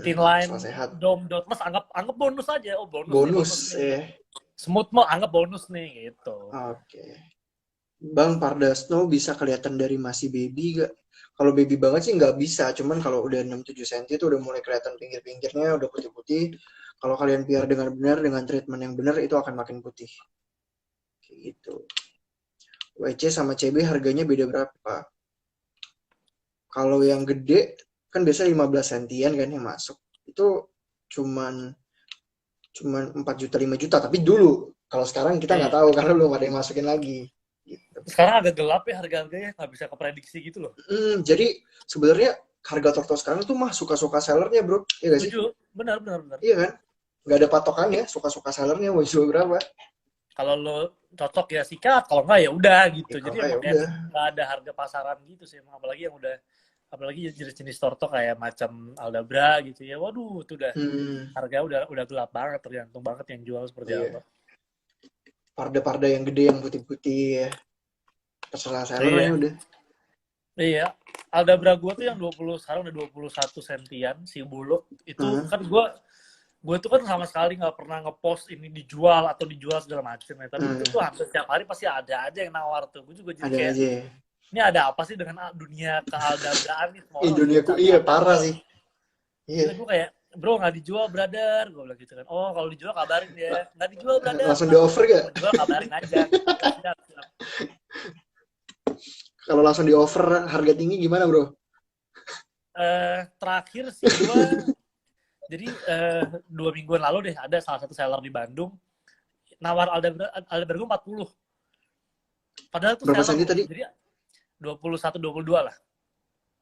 thin Asal line, sehat. dom, dotmas anggap bonus aja. Oh bonus Bonus nih. ya. Smooth mau anggap bonus nih gitu. Oke. Bang, Pardasno bisa kelihatan dari masih baby gak? Kalau baby banget sih nggak bisa, cuman kalau udah 6-7 cm itu udah mulai kelihatan pinggir-pinggirnya, udah putih-putih. Kalau kalian biar dengan benar, dengan treatment yang benar, itu akan makin putih. Kayak gitu. WC sama CB harganya beda berapa? Kalau yang gede, kan biasa 15 sentian kan yang masuk. Itu cuman cuman 4 juta, 5 juta. Tapi dulu, kalau sekarang kita nggak Iya. tahu karena belum ada yang masukin lagi. Gitu. Sekarang agak gelap ya harga-harganya, nggak bisa keprediksi gitu loh. Jadi sebenarnya harga torto sekarang tuh mah suka-suka sellernya bro, iya gak sih? Setuju, benar. Iya kan? Nggak ada patokannya, suka-suka sellernya mau jual berapa. Kalau lo cocok ya sikat, kalau nggak ya udah gitu. Ya kalau Jadi nggak ya emang kayak udah. nggak ada harga pasaran gitu sih, emang apalagi yang udah apalagi jenis-jenis torto kayak macam Aldabra gitu ya. Waduh, itu udah Hmm, harganya udah gelap banget, tergantung banget yang jual seperti apa. iya. Parda-parda yang gede yang putih-putih ya. Terserah sellernya Iya. udah. Iya, Aldabra gue tuh yang 20 sekarang udah 21 sentian si Buluk itu Heeh. kan gue tuh kan sama sekali nggak pernah ngepost ini dijual segala macem ya. Tapi itu tuh hampir setiap hari pasti ada aja yang nawar tuh. Gue juga jadi Ada kayak aja ya. ini ada apa sih dengan dunia kealdabraan nih, semua orang lagi Duniaku cari iya parah Aldabra. sih. Iya. Gila gue kayak bro nggak dijual brother, gue bilang gitu kan. Oh kalau dijual kabarin ya, nggak dijual brother, Langsung di ntar offer gak? mau jual kabarin aja gitu. Siap. Kalau langsung di offer harga tinggi gimana bro? Terakhir sih gue jadi 2 mingguan lalu deh ada salah satu seller di Bandung nawar Aldabaran gue 40. Padahal itu Berapa seller senti loh. tadi? Jadi 21 22 lah.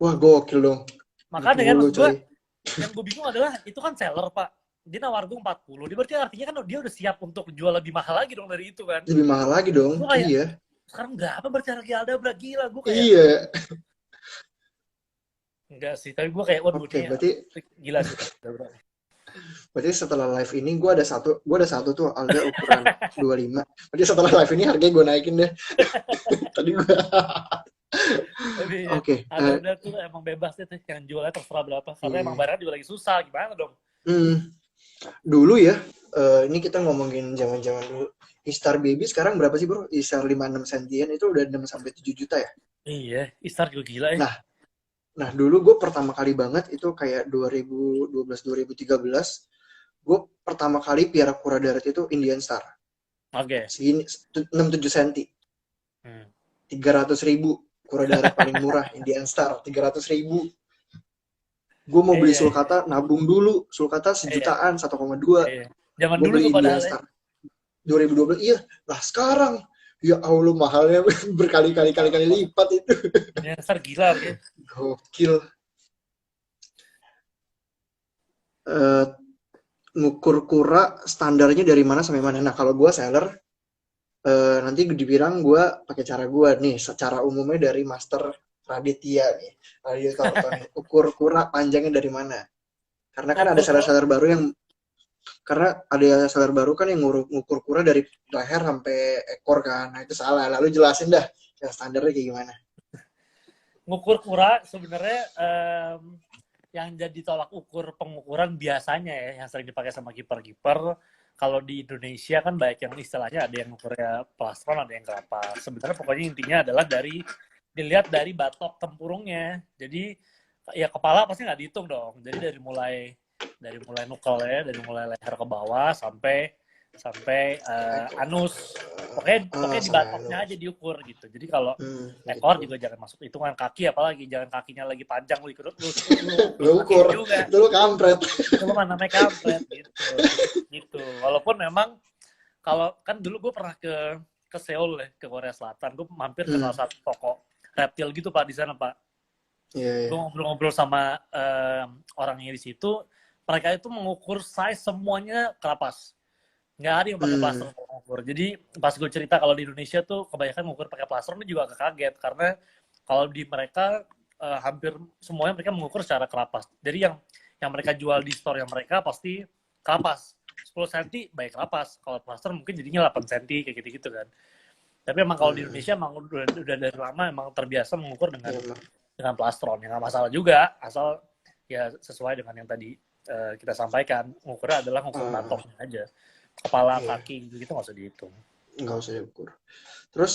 Wah gokil dong. Makanya kan 20 maksud gue coy. yang gue bingung adalah itu kan seller, Pak. Dia nawar gue 40. Dia berarti artinya kan dia udah siap untuk jual lebih mahal lagi dong dari itu kan. Lebih mahal lagi dong. Gue kayak Iya. sekarang berapa berarti harga Aldabra, gila gue kayak Iya. enggak sih, tapi gue kayak waduh Oke, ini berarti gila sih Aldabra. setelah live ini gue ada satu tuh Alda ukuran 25. Berarti setelah live ini harganya gue naikin deh. Tadi gue. Tapi Oke. Aldabra tuh emang bebas deh yang jualnya terserah berapa. Karena emang barangnya juga lagi susah, gimana dong? Dulu ya, ini kita ngomongin zaman-zaman dulu. Istar Baby sekarang berapa sih bro? Istar 5-6 sentian itu udah 6-7 juta ya? Iya, Istar juga gila ya. Nah dulu gue pertama kali banget itu kayak 2012-2013, gue pertama kali piara kura darat itu Indian Star. Oke. Segini 6-7 senti. Hmm. 300.000 kura darat paling murah Indian Star 300.000. Gue mau beli Iya, iya, sulcata, nabung dulu. Sulcata iya, sejutaan, 1,2. iya. Zaman Gue dulu tuh beli di padahal ya. Star 2012. Iya, lah sekarang. Ya Allah, mahalnya berkali-kali Parah. lipat itu. Dunia besar gila ya. Gokil. Eh, Ngukur kura standarnya dari mana sampai mana. Nah, kalau gue seller, nanti dibilang gue pakai cara gue nih. Secara umumnya dari Master Raditya nih. Raditya Torto nih. Ukur kura panjangnya dari mana. Karena kan ada Ukur kok. seller-seller baru yang karena ada seller baru kan yang ngukur kura dari leher sampai ekor kan. Nah, itu salah. Lalu jelasin dah yang standarnya kayak gimana. Ngukur kura sebenarnya yang jadi tolak ukur pengukuran biasanya ya, yang sering dipakai sama kiper-kiper. Kalau di Indonesia kan banyak yang istilahnya ada yang ukurnya plastron, ada yang kerapas. Sebenarnya pokoknya intinya adalah dilihat dari batok tempurungnya. Jadi ya kepala pasti nggak dihitung dong. Jadi dari mulai nukel ya, dari mulai leher ke bawah sampai sampai anus. Pokoknya di Sampai batoknya anu. aja diukur gitu. Jadi kalau ekor Gitu. juga jangan masuk hitungan, kaki apalagi jangan kakinya lagi panjang lu ikut lu Lu matiin ukur, juga, itu lu kampret. itu lu mana namanya kampret gitu. Walaupun memang kalau kan dulu gue pernah ke Seoul ya, ke Korea Selatan, gue mampir ke salah satu toko reptil gitu Pak di sana Pak. Iya, iya. Gue ngobrol-ngobrol sama orangnya di situ, mereka itu mengukur size semuanya kerapas, nggak ada yang pakai plaster untuk mengukur. Jadi pas gue cerita kalau di Indonesia tuh kebanyakan mengukur pakai plaster, ini juga agak kaget karena kalau di mereka hampir semuanya mereka mengukur secara kerapas. Jadi yang mereka jual di store yang mereka pasti kerapas 10 cm baik kerapas. Kalau plaster mungkin jadinya 8 cm kayak gitu-gitu kan. Tapi emang kalau di Indonesia emang udah dari lama emang terbiasa mengukur dengan Iya, plastron. Ya nggak masalah juga, asal ya sesuai dengan yang tadi kita sampaikan. Mengukurnya adalah mengukur batoknya aja. Kepala, iya. kaki gitu nggak usah dihitung. Nggak usah diukur. Terus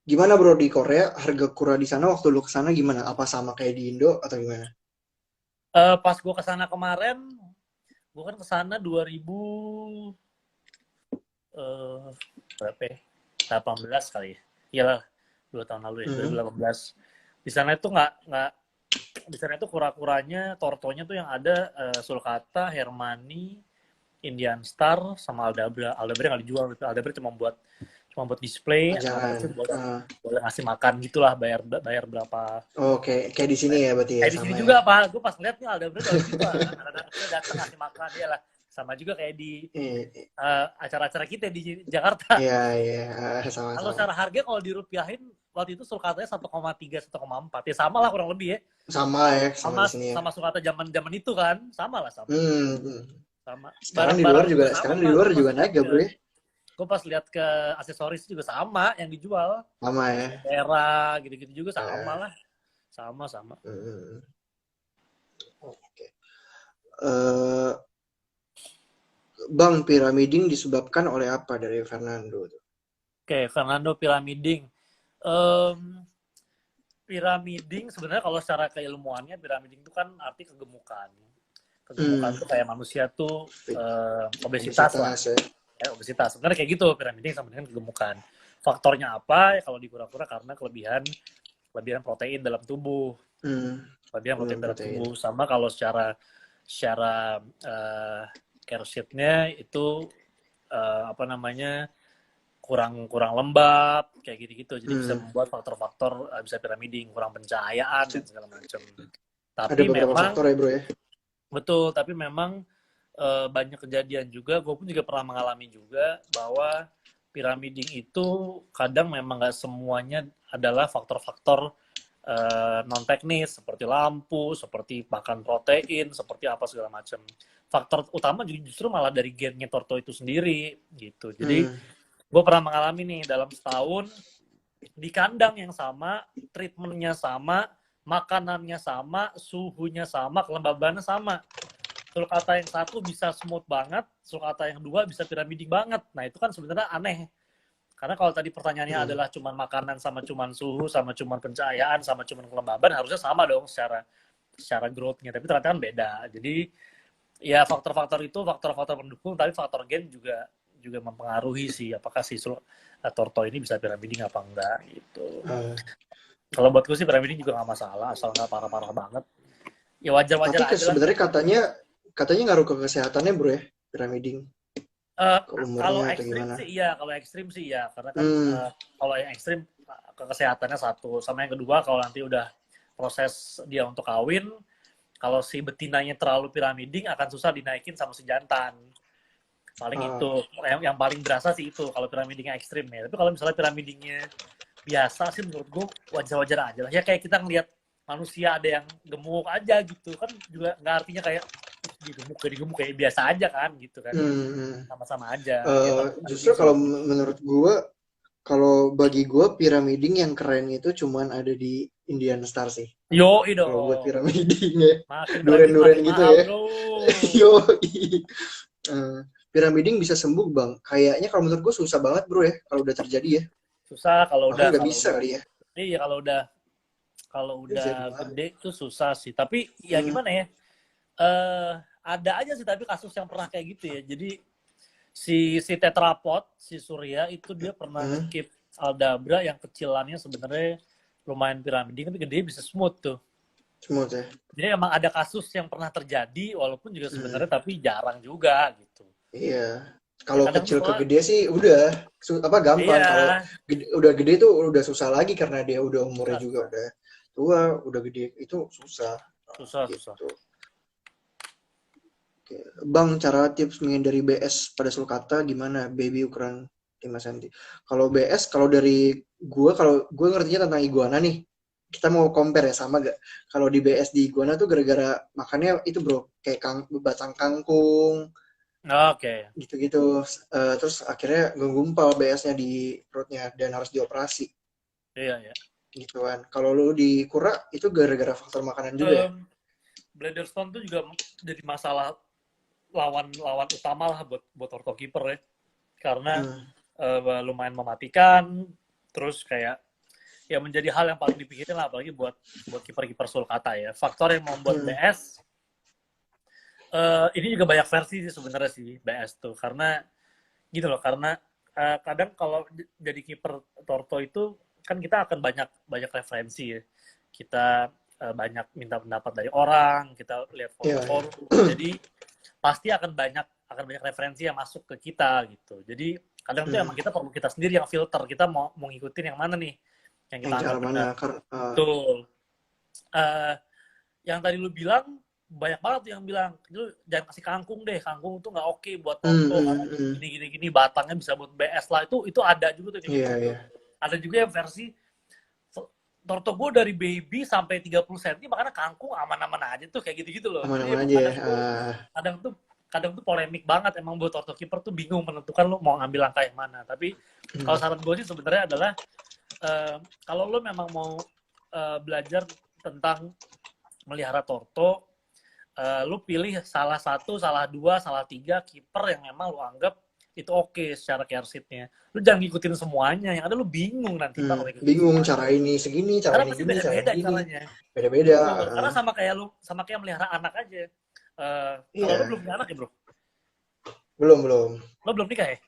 gimana bro di Korea harga kura di sana waktu lu kesana gimana? Apa sama kayak di Indo atau gimana? Pas gue kesana kemarin, gue kan kesana 2000 berapa ya? 18 kali ya. Iyalah, 2 tahun lalu ya, 2018. Di sana itu nggak di sana itu kura-kuranya, tortonya tuh yang ada sulcata, hermani, Indian Star, sama Aldabra. Aldabra nggak dijual gitu. Aldabra cuma buat display, anak Jangan. kecil boleh ngasih makan gitulah, bayar berapa. Oh, kayak di sini ya berarti ya Kayak di sini sama ya. juga Pak, gue pas ngeliat nih Aldabra udah gitu, anak-anak kecil datang ngasih makan, dia lah. Sama juga kayak di Iya, acara-acara kita di Jakarta. iya, iya, Kalau sama-sama. secara harga kalau dirupiahin waktu itu sulcatanya 1,3 1,4 ya sama lah kurang lebih ya. Sama ya sama Sama di sini ya. sama sulcata zaman itu kan, sama lah sama. Hmm. Sama. Sekarang di luar Barang-barang juga juga sama sekarang di Pak. luar juga naik ya bro ya. Gue pas lihat ke aksesoris juga sama yang dijual. Sama ya. Era gitu-gitu juga sama Eh, lah. Sama. hmm. Oke. Eh, Bang, piramiding disebabkan oleh apa dari Fernando? Oke, Fernando Pyramiding. Um, Pyramiding sebenarnya kalau secara keilmuannya piramiding itu kan arti kegemukan. Kegemukan tuh kayak manusia tuh obesitas lah. Obesitas ya. Ya, obesitas. Sebenarnya kayak gitu piramiding sama dengan kegemukan. Faktornya apa? Ya, kalau di kura-kura karena kelebihan protein dalam tubuh. Kelebihan protein dalam tubuh. Sama kalau secara calciumnya itu kurang lembab kayak gitu-gitu. Jadi bisa membuat faktor-faktor bisa piramiding, kurang pencahayaan dan segala macam. Tapi Ada beberapa memang faktor ya bro ya. betul, tapi memang banyak kejadian juga, gue pun juga pernah mengalami juga bahwa piramiding itu kadang memang nggak semuanya adalah faktor-faktor non teknis seperti lampu, seperti makan protein, seperti apa segala macam. Faktor utama justru malah dari gennya torto itu sendiri gitu. Jadi gue pernah mengalami nih dalam setahun di kandang yang sama, treatmentnya sama, makanannya sama, suhunya sama, kelembabannya sama. Sulcata yang satu bisa smooth banget, sulcata yang dua bisa piramiding banget. Nah itu kan sebenarnya aneh. Karena kalau tadi pertanyaannya adalah cuman makanan sama cuman suhu, sama cuman pencahayaan, sama cuman kelembaban, harusnya sama dong secara growth-nya. Tapi ternyata kan beda. Jadi ya faktor-faktor itu faktor-faktor pendukung, tapi faktor gen juga mempengaruhi sih apakah si torto ini bisa piramiding apa enggak gitu. Kalau buatku sih piramiding juga nggak masalah asal nggak parah-parah banget. Ya Tapi wajar-wajar aja lah. sebenarnya katanya ngaruh ke kesehatannya bro ya, pyramiding, Eh, ke umurnya kalau atau ekstrim gimana? sih iya, kalau ekstrim sih iya, karena kan Hmm, kalau yang ekstrim ke kesehatannya satu, sama yang kedua kalau nanti udah proses dia untuk kawin, kalau si betinanya terlalu piramiding akan susah dinaikin sama si jantan. Paling itu ah, yang paling berasa sih itu kalau piramidingnya ekstrim ya. Tapi kalau misalnya piramidingnya biasa sih menurut gue wajar-wajar aja lah. Ya kayak kita ngelihat manusia ada yang gemuk aja gitu kan juga nggak artinya kayak dia gemuk gak gemuk kayak biasa aja kan gitu kan. hmm. Sama-sama aja kayak Justru piramiding kalau sama menurut gua, kalau bagi gua pyramiding yang keren itu cuman ada di Indian Star sih. yo Kalau buat dong pyramiding ya, makin piramiding duren-duren makin gitu mahal ya. bro. Yo, pyramiding bisa sembuh bang. Kayaknya kalau menurut gua susah banget bro ya, kalau udah terjadi ya. Susah Bahkan nggak bisa kali ya. iya kalau Nggak bisa udah gimana? gede tuh susah sih tapi ya Hmm, gimana ya ada aja sih tapi kasus yang pernah kayak gitu ya jadi si tetrapod si Surya itu dia pernah hmm, ngekip Aldabra yang kecilannya sebenarnya lumayan piramiding tapi gede bisa smooth tuh semut ya. jadi emang ada kasus yang pernah terjadi walaupun juga Hmm, sebenarnya tapi jarang juga gitu iya. ya Kalau kadang tuh kecil ke soalnya gede sih udah apa gampang. iya Kalau udah gede tuh udah susah lagi karena dia udah umurnya susah juga susah udah tua, udah gede itu susah. Nah, susah susah gitu. Oke. Bang, cara tips menghindari BS pada sulcata gimana? Baby ukuran 5 cm. Kalau BS, kalau gue ngertinya tentang iguana nih, kita mau compare ya sama gak? Kalau di BS di iguana tuh gara-gara makannya itu bro, kayak batang kangkung, oke gitu-gitu. Terus akhirnya ngegumpal BS-nya di perutnya dan harus dioperasi, iya ya gitu kan. Kalau lu di kura itu gara-gara faktor makanan juga ya? Blunderstone tuh juga jadi masalah lawan utama lah buat ortho keeper ya karena Hmm, lumayan mematikan terus kayak ya menjadi hal yang paling dipikirin lah apalagi buat kiper-kiper Sulkata ya faktor yang membuat hmm, BS ini juga banyak versi sih sebenarnya sih BS tuh karena gitu loh karena kadang kalau jadi kiper Torto itu kan kita akan banyak banyak referensi ya kita banyak minta pendapat dari orang kita lihat iya, iya. forum-forum jadi pasti akan banyak referensi yang masuk ke kita gitu jadi kadang tuh emang Hmm. kita perlu kita sendiri yang filter kita mau ngikutin yang mana nih yang kita Yang cara anggap mana? benar Karena betul uh, yang tadi lu bilang banyak banget tuh yang bilang lu jangan kasih kangkung deh kangkung tuh nggak oke buat Torto karena hmm. gini batangnya bisa buat BS lah itu ada juga tuh kayak Iya, gitu tuh iya. ada juga yang versi Torto gue dari baby sampai 30 cm makanya kangkung aman-aman aja tuh kayak gitu-gitu loh jadi Aman-aman emang aja ya. kadang tuh kadang tuh polemik banget emang buat Torto keeper tuh bingung menentukan lu mau ngambil langkah yang mana tapi kalau Hmm, saran gue sih sebenarnya adalah kalau lu memang mau belajar tentang melihara Torto lu pilih salah satu, salah dua, salah tiga kiper yang memang lu anggap itu oke secara care sheet-nya. Lu jangan ngikutin semuanya, yang ada lu bingung nanti Pak kalau ngikutin Bingung semuanya. cara ini segini, cara Karena ini pasti gini, cara ini beda-beda gini. caranya. Beda-beda. Betul. Karena sama kayak melihara anak aja. Kalau lu Iya. belum punya anak ya, Bro? Belum, belum. Lo belum nikah ya?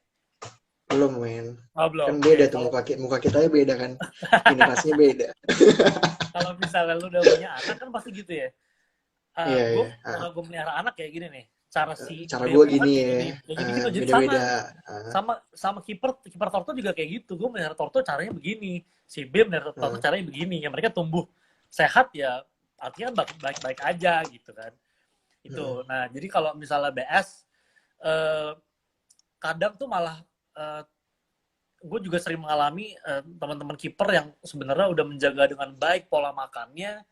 Belum, men. Oh, Kan belum. beda Oke. tuh muka kita ya beda kan. Generasinya beda. Kalau misalnya lu udah punya anak kan pasti gitu ya. Iya, Gue iya. kalau gue melihara anak kayak gini nih. Cara si Cara gue Bebo kan gini kayak ya. gini. Kayak gitu-gitu. Jadi Beda-beda. sama. Sama kiper Torto juga kayak gitu gue melihara Torto caranya begini si Bim melihara Torto caranya begini ya mereka tumbuh sehat ya artinya kan baik-baik aja gitu kan itu nah jadi kalau misalnya BS kadang tuh malah gue juga sering mengalami teman-teman kiper yang sebenarnya udah menjaga dengan baik pola makannya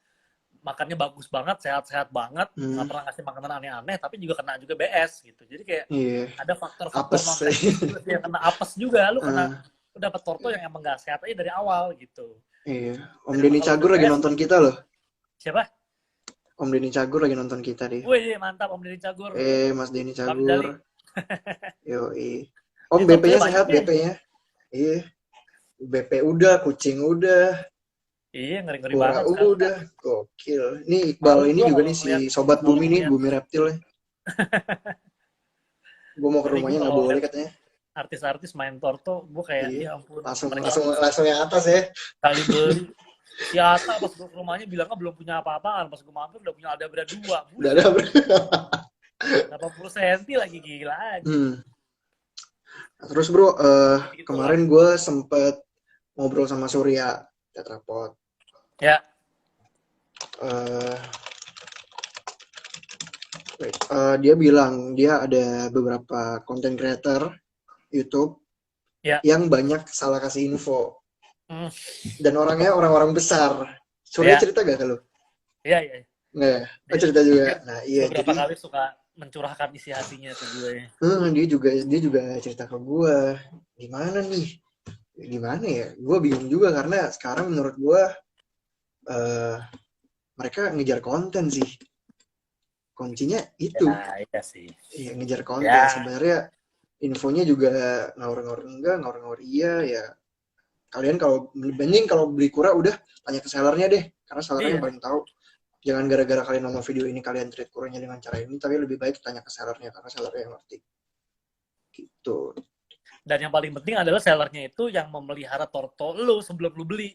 bagus banget, sehat-sehat banget, nggak pernah ngasih makanan aneh-aneh, tapi juga kena juga BS gitu. Jadi kayak Iya. ada faktor-faktor Apes. non teknis juga sih yang kena apes juga. Lu Ah, dapet torto yang emang nggak sehat aja dari awal gitu. iya. Om Dan emang Denny kalau udah Cagur lagi BS, nonton kita loh. siapa? Om Denny Cagur lagi nonton kita deh. Wih, mantap Om Deddy Cagur. Mas Denny Bang Cagur. Jali. Yoi. Om Ini tortonya BP-nya banyak sehat, nih. BP-nya. Iya. BP udah, kucing udah, Iya, ngeri-ngeri kura banget sekarang. udah. Gokil. Ini Iqbal Malu ini gue juga kalau nih si ngeliat, Sobat kalau Bumi nih, ngeliat. Bumi Reptil ya. Gue mau ke Ngeri gue rumahnya nggak kalau boleh ngeliat katanya. artis-artis main torto, gue kayak, Iya. ya ampun, Langsung mereka langsung langsung yang atas ya. kali beli. Si Ata pas gue ke rumahnya bilangnya belum punya apa-apaan, pas gue mampir udah punya Aldabra 2, Udah ada. buset. 80 cm lagi, gila aja. Hmm. Terus bro, Begitulah. kemarin gue sempet ngobrol sama Surya Tetrapod. Ya, Eh, dia bilang dia ada beberapa content creator YouTube ya. yang banyak salah kasih info Hmm, dan orangnya orang-orang besar. Surya ya, cerita gak ke lu? ya, ya. Nggak ya? Oh, Dia, cerita juga. dia Nah iya beberapa jadi kali suka mencurahkan isi hatinya ke gue. dia juga cerita ke gue gimana nih, gimana ya? Gue bingung juga karena sekarang menurut gue eh, mereka ngejar konten sih. Kuncinya itu, Ya, iya sih. ya ngejar konten. Ya, Sebenarnya infonya juga ngawur-ngawur enggak, ngawur-ngawur iya ya. Kalian kalau banding kalau beli kura udah tanya ke sellernya deh, karena sellernya yang iya. paling tahu. Jangan gara-gara kalian nonton video ini kalian treat kuranya dengan cara ini, tapi lebih baik tanya ke sellernya karena sellernya yang ngerti. Gitu. Dan yang paling penting adalah sellernya itu yang memelihara torto lu sebelum lu beli.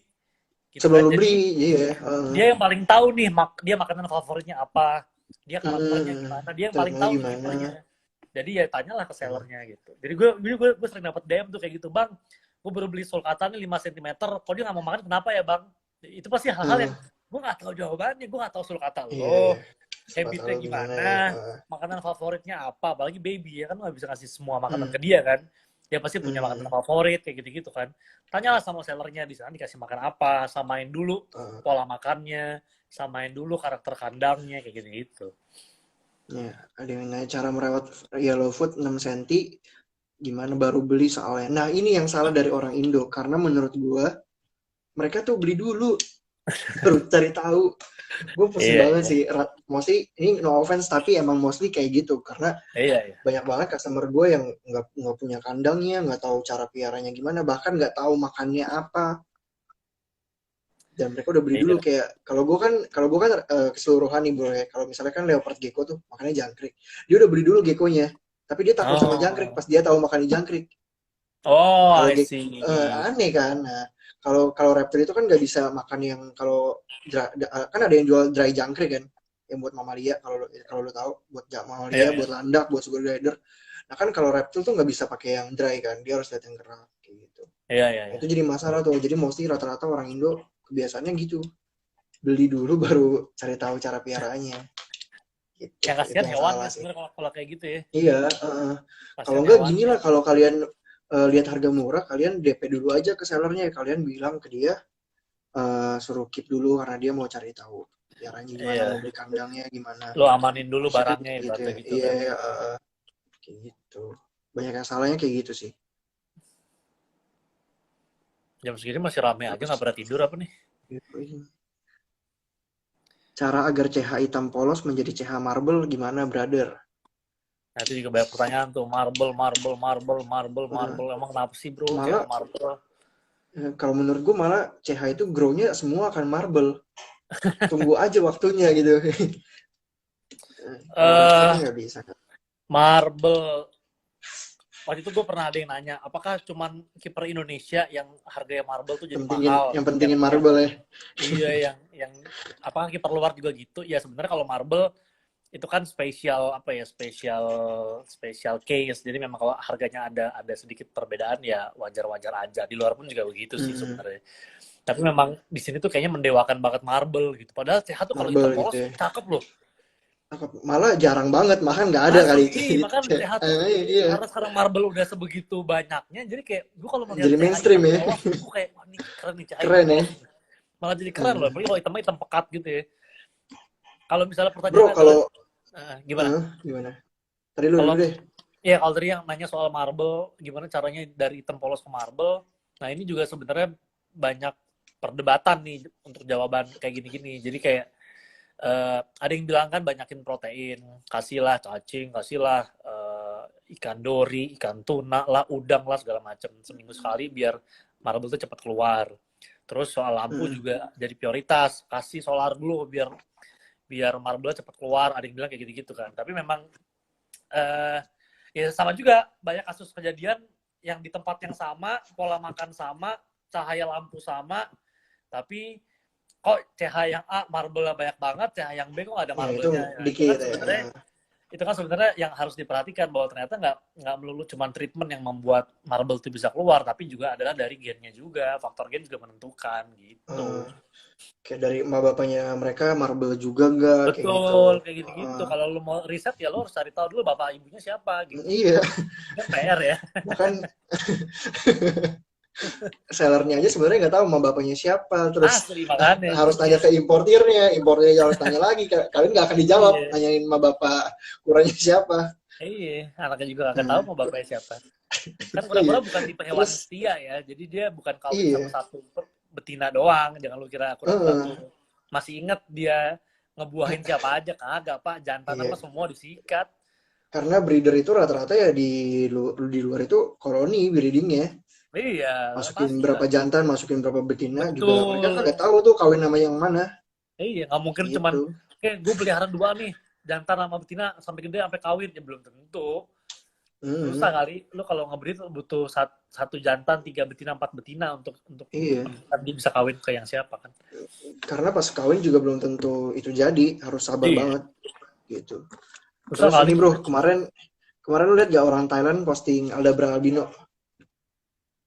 Gitu Sebelum kan. lu Jadi beli, iya. dia yang paling tahu nih dia makanan favoritnya apa, dia karakternya gimana, dia yang paling Ceritanya tahu nih gimana? tipernya. Jadi ya tanyalah ke sellernya gitu. Jadi gue sering dapat DM tuh kayak gitu, bang, gue baru beli sulcata nih 5 cm, kok dia nggak mau makan, kenapa ya bang? Itu pasti hal-hal yang gue nggak tahu jawabannya, gue nggak tahu sulcata Iya, iya. lo Suka habitnya tahu gimana gimana, ya. makanan favoritnya apa, apalagi baby ya kan, nggak bisa ngasih semua makanan Hmm, ke dia kan, dia pasti punya makanan hmm, favorit kayak gitu-gitu kan. Tanyalah sama sellernya di sana dikasih makan apa, samain dulu uh, pola makannya, samain dulu karakter kandangnya kayak gitu-gitu. ya, ada yang nanya cara merawat yellow food 6 cm gimana baru beli soalnya. Nah, ini yang salah dari orang Indo karena menurut gua mereka tuh beli dulu baru cari tahu. Gue pusing Iya, banget iya. sih. Mostly ini no offense tapi emang mostly kayak gitu karena Iya, iya. banyak banget customer gue yang nggak punya kandangnya, nggak tahu cara piaranya gimana, bahkan nggak tahu makannya apa. Dan mereka udah beli dulu Iya. kayak kalau gue kan keseluruhan nih bro ya. Kalau misalnya kan leopard gecko tuh makannya jangkrik, dia udah beli dulu geckonya, tapi dia takut sama jangkrik Oh. pas dia tahu makannya jangkrik. Oh, Kalau I see. aneh kan. Nah, kalau kalau reptil itu kan nggak bisa makan yang kalau kan ada yang jual dry jangkrik kan, yang buat mamalia kalau lo tahu buat Iya, mamalia, iya. buat landak, buat sugar glider. Nah kan kalau reptil tuh nggak bisa pakai yang dry kan, dia harus lihat yang keras kayak gitu. Iya, iya, Nah, iya. itu jadi masalah tuh. Jadi mostly rata-rata orang Indo kebiasaannya gitu, beli dulu baru cari tahu cara piaranya. Gitu. Yang Itu kasihan yang hewannya salah sih. sebenarnya kalau kayak gitu ya. Iya, kalau Kasihan enggak gini hewannya. lah, kalau kalian lihat harga murah, kalian DP dulu aja ke sellernya, kalian bilang ke dia suruh keep dulu karena dia mau cari tahu piaranya gimana, mau Iya. beli kandangnya gimana. Lo amanin dulu Maksudnya barangnya gitu ibaratnya ya. gitu Iya, kan. iya, kayak gitu. Banyak yang salahnya kayak gitu sih. Jam segini masih rame aja nggak Terus pernah tidur apa nih? cara agar CH hitam polos menjadi CH marble gimana, brother? Nah, itu juga banyak pertanyaan tuh. Marble, marble, marble, marble, Eh, marble. Emang kenapa sih bro CH malah marble? kalau menurut gue malah CH itu grow-nya semua akan marble. Tunggu aja waktunya gitu. Kalau reptil Eh, kan nggak bisa kan. marble. Waktu itu gue pernah ada yang nanya, apakah cuman kiper Indonesia yang harganya marble tuh jadi Pentingin mahal? yang pentingin Yang marble ya. iya, yang apakah kiper luar juga gitu? Ya sebenarnya kalau marble itu kan spesial apa ya, spesial case, jadi memang kalau harganya ada sedikit perbedaan ya wajar-wajar aja, di luar pun juga begitu sih Hmm, sebenarnya. Tapi memang di sini tuh kayaknya mendewakan banget marble gitu, padahal CH tuh kalau hitam marble gitu polos ya. cakep loh. Malah jarang banget, malah nggak ada kali Asli, gitu. makanya CH tuh Iya. karena sekarang marble udah sebegitu banyaknya, jadi kayak gue kalau melihat Jadi CH mainstream hitam ya. polos gue kayak wah ini keren nih CH hitam Keren ya. polos, malah jadi keren loh, apalagi kalau hitamnya hitam pekat gitu ya. Kalau misalnya Bro, pertanyaannya adalah kalau gimana? gimana? Tadi lu Kalau dulu deh. ya kalau tadi yang nanya soal marble, gimana caranya dari hitam polos ke marble, nah ini juga sebenarnya banyak perdebatan nih untuk jawaban kayak gini-gini. Jadi kayak ada yang bilang kan banyakin protein, kasihlah cacing, kasihlah ikan dori, ikan tuna lah, udang lah segala macam seminggu sekali biar marble itu cepat keluar. Terus soal lampu Hmm, juga jadi prioritas, kasih solar dulu biar biar marble cepat keluar. Ada yang bilang kayak gitu-gitu kan. Tapi memang eh, ya sama juga banyak kasus kejadian yang di tempat yang sama, pola makan sama, cahaya lampu sama, tapi kok CH yang A marble banyak banget, CH yang B kok nggak ada Ya itu marble-nya. Nah, dikit ya. itu kan sebenarnya yang harus diperhatikan, bahwa ternyata nggak melulu cuma treatment yang membuat marble itu bisa keluar, tapi juga adalah dari gennya juga, faktor gen juga menentukan Eh, gitu. kayak dari emak bapaknya mereka marble juga nggak kayak gitu. Betul, kayak gitu-gitu. Eh, Kalau lu mau riset ya lo harus cari tahu dulu bapak ibunya siapa gitu. iya, Kan PR ya. bahkan sellernya aja sebenarnya nggak tahu emak bapaknya siapa, terus Asli makanya. harus tanya ke importirnya harus tanya lagi, kalian nggak akan dijawab Iya. nanyain emak bapak kurangnya siapa. Iya, anaknya juga gak tahu Nah, mau bapaknya siapa. Kan iya, kura-kura bukan tipe hewan terus setia ya, jadi dia bukan kawin sama iya, satu betina doang. Jangan lu kira kura-kura tuh masih inget dia ngebuahin siapa aja. Kagak, Pak. Jantan iya. apa semua disikat. Karena breeder itu rata-rata ya di luar itu koloni breedingnya. Iya, Masukin pasti berapa lah. jantan, masukin berapa betina juga mereka Betul. kagak tahu tuh kawin nama yang mana Iya, nggak mungkin cuman, gitu. gue pelihara dua nih, jantan sama betina sampai gede sampai kawin. Ya belum tentu. Susah Hmm, kali. Lu kalau ngebreed butuh satu jantan, tiga betina, empat betina untuk iya, menentukan dia bisa kawin ke yang siapa kan. karena pas kawin juga belum tentu itu jadi, harus sabar Iya. banget gitu. Susah Terus kali ini tuh. bro, kemarin kemarin lu lihat gak orang Thailand posting Aldabra albino?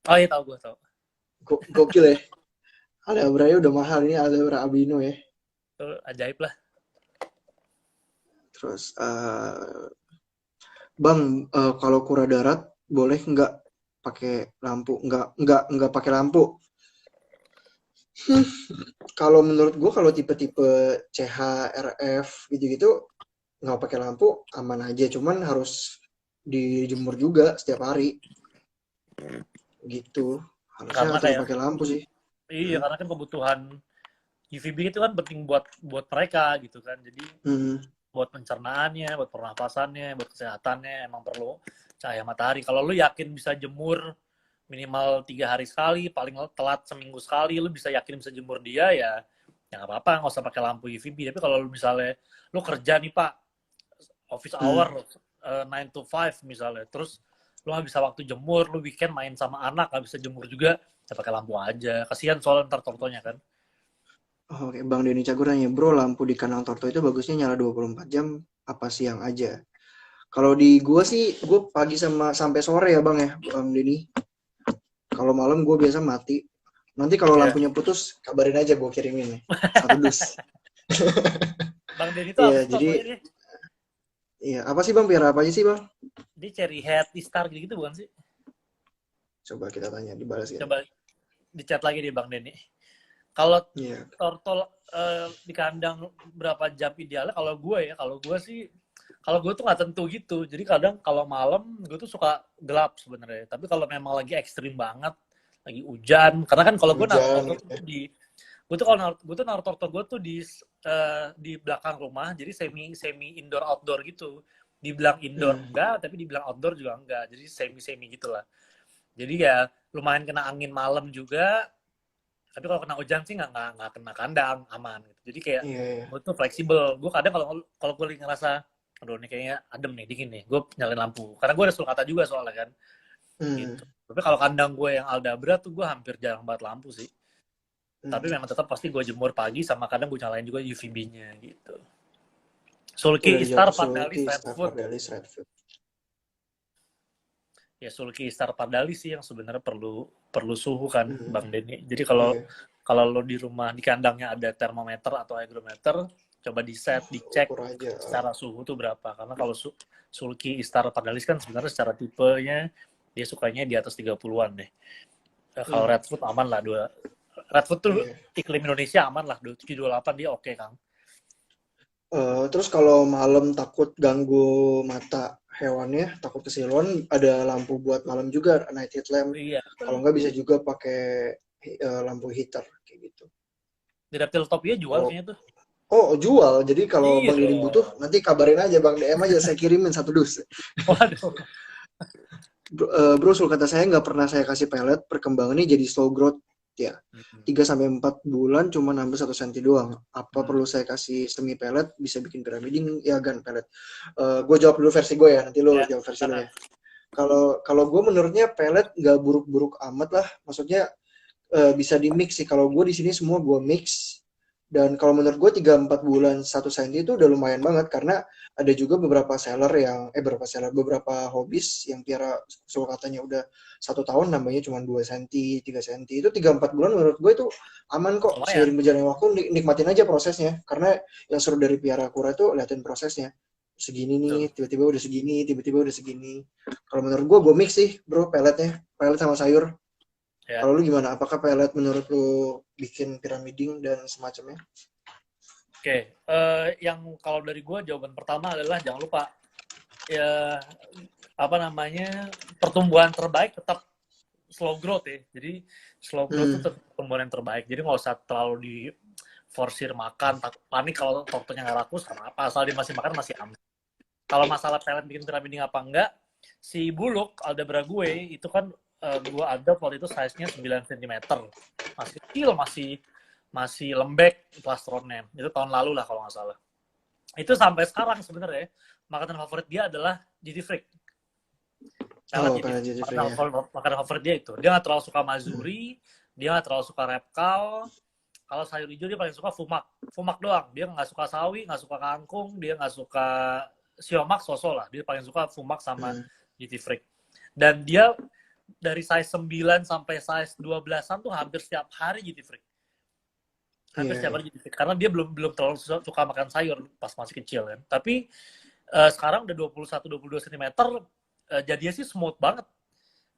Oh iya, tahu gue tahu. Gokil ya. Aldabra ya udah mahal, ini Aldabra albino ya. Itu ajaib lah. Terus bang, kalau kura darat boleh nggak pakai lampu? Nggak pakai lampu. Kalau menurut gue kalau tipe-tipe CH, RF gitu-gitu nggak pakai lampu aman aja, cuman harus dijemur juga setiap hari gitu. Harusnya Karena nggak terlalu kayak pakai lampu sih. iya, karena kan kebutuhan UVB itu kan penting buat mereka gitu kan. Jadi Hmm, buat pencernaannya, buat pernapasannya, buat kesehatannya emang perlu cahaya matahari. Kalau lu yakin bisa jemur minimal 3 hari sekali, paling telat seminggu sekali, lu bisa yakin bisa jemur dia, ya nggak apa-apa, nggak usah pakai lampu UVB. Tapi kalau lu misalnya lu kerja nih Pak, office hour hmm. 9 to 5 misalnya, terus lu nggak bisa waktu jemur, lu weekend main sama anak nggak bisa jemur juga, ya pakai lampu aja. Kasihan soalnya ntar tortonya kan. Oh, oke, Bang Denny Cagur nanya, bro, lampu di kandang torto itu bagusnya nyala 24 jam apa siang aja? Kalau di gua sih, gua pagi sama sampai sore ya Bang ya, Bang Denny. Kalau malam gua biasa mati. Nanti kalau Ya, lampunya putus, kabarin aja gua kirimin nih. Satu dus. Bang Denny itu apa Iya, sih Pak? jadi Pokoknya dia, iya, apa sih Bang? Biar apa aja sih Bang? dia cherry head, star gitu bukan sih? Coba kita tanya, dibalas ya. Coba di chat lagi di Bang Denny. Kalau Iya. tortol di kandang berapa jam idealnya? Kalau gue tuh nggak tentu gitu. Jadi kadang kalau malam gue tuh suka gelap sebenarnya. Tapi kalau memang lagi ekstrim banget, lagi hujan, karena kan kalau gue naruh Hujan tortol gitu ya. tuh gue tuh naruh tortol gue tuh di belakang rumah, jadi semi semi indoor outdoor gitu. Dibilang indoor Hmm. enggak, tapi dibilang outdoor juga enggak. Jadi semi semi gitulah. Jadi ya lumayan kena angin malam juga, tapi kalau kena hujan sih nggak kena kandang, aman gitu. Jadi kayak Iya, iya. gue tuh fleksibel. Gue kadang kalau kalau gue lagi ngerasa aduh ini kayaknya adem nih, dingin nih, gue nyalain lampu karena gue ada sulcata juga soalnya kan Hmm. gitu. Tapi kalau kandang gue yang Aldabra tuh gue hampir jarang banget lampu sih, Hmm. tapi memang tetap pasti gue jemur pagi, sama kadang gue nyalain juga UVB-nya gitu. Udah Sulky dijawab Star Sulky, Pardalis Star Redfoot. Pardalis, Redfoot. Ya Sulky Star Pardalis sih yang sebenarnya perlu perlu suhu kan Hmm. Bang Denny. Jadi kalau Iya. kalau lo di rumah di kandangnya ada termometer atau hygrometer, coba di set, dicek Ukur aja. secara suhu tuh berapa. Karena kalau Sulky Star Pardalis kan sebenarnya secara tipenya dia sukanya di atas 30-an deh. Kalau Hmm. Redfoot aman lah, Redfoot tuh Iya. iklim Indonesia aman lah, 27-28 dia oke Kang. Terus kalau malam takut ganggu mata hewannya, takut kesiluan, ada lampu buat malam juga, night heat lamp. Iya. Kalau nggak bisa juga pakai lampu heater kayak gitu. Di Reptiltopia jual Oh, kayaknya tuh. oh jual. Jadi kalau Iya Bang Dini dong. butuh, nanti kabarin aja Bang, DM aja, saya kirimin satu dus. Waduh. Bro, kata saya nggak pernah saya kasih pelet, perkembangannya jadi slow growth ya. 3 sampai 4 bulan cuma nambah 1 cm doang. Apa perlu saya kasih semi pelet bisa bikin pyramiding? Ya gan pelet. Gue jawab dulu versi gue ya, nanti lo Ya. jawab versi lo ya. Kalau gue menurutnya pelet nggak buruk-buruk amat lah. Maksudnya bisa di mix sih. Kalau gue di sini semua gue mix. Dan kalau menurut gue 3-4 bulan 1 senti itu udah lumayan banget, karena ada juga beberapa hobis yang piara sulcatanya udah 1 tahun nambahnya cuma 2 senti, 3 senti. Itu 3-4 bulan menurut gue itu aman kok. Lumayan. Seiring berjalannya waktu nikmatin aja prosesnya. Karena yang seru dari piara kura itu liatin prosesnya. Segini Betul. nih, tiba-tiba udah segini, tiba-tiba udah segini. Kalau menurut gue mix sih bro peletnya. Pelet sama sayur. Ya. Kalau lu gimana? Apakah pelet menurut lu bikin pyramiding dan semacamnya? Oke, yang kalau dari gue jawaban pertama adalah jangan lupa ya apa namanya pertumbuhan terbaik tetap slow growth ya. Jadi slow growth itu Hmm. tetap pertumbuhan yang terbaik. Jadi nggak usah terlalu di forsir makan, panik kalau tortonya nggak laku sama apa. Asal dia masih makan masih aman. Kalau masalah talent bikin pyramiding apa enggak, si Buluk Aldabra gue itu kan gue ada waktu itu size-nya 9 cm. Masih kecil, masih lembek plastronnya. Itu tahun lalu lah kalau nggak salah. Itu sampai sekarang sebenarnya makanan favorit dia adalah GT Freak. Oh, GT karena Freak. jadi free ya. Makanan favorit dia itu. Dia nggak terlalu suka mazuri, dia nggak terlalu suka repkal. Kalau sayur hijau dia paling suka fumak. Fumak doang. Dia nggak suka sawi, nggak suka kangkung, dia nggak suka siomak, soso lah. Dia paling suka fumak sama GT Freak. Dan dia dari size 9 sampai size 12-an tuh hampir setiap hari GT Freak. Hampir setiap hari GT Freak. Karena dia belum terlalu suka makan sayur pas masih kecil kan. Tapi sekarang udah 21-22 cm, jadinya sih smooth banget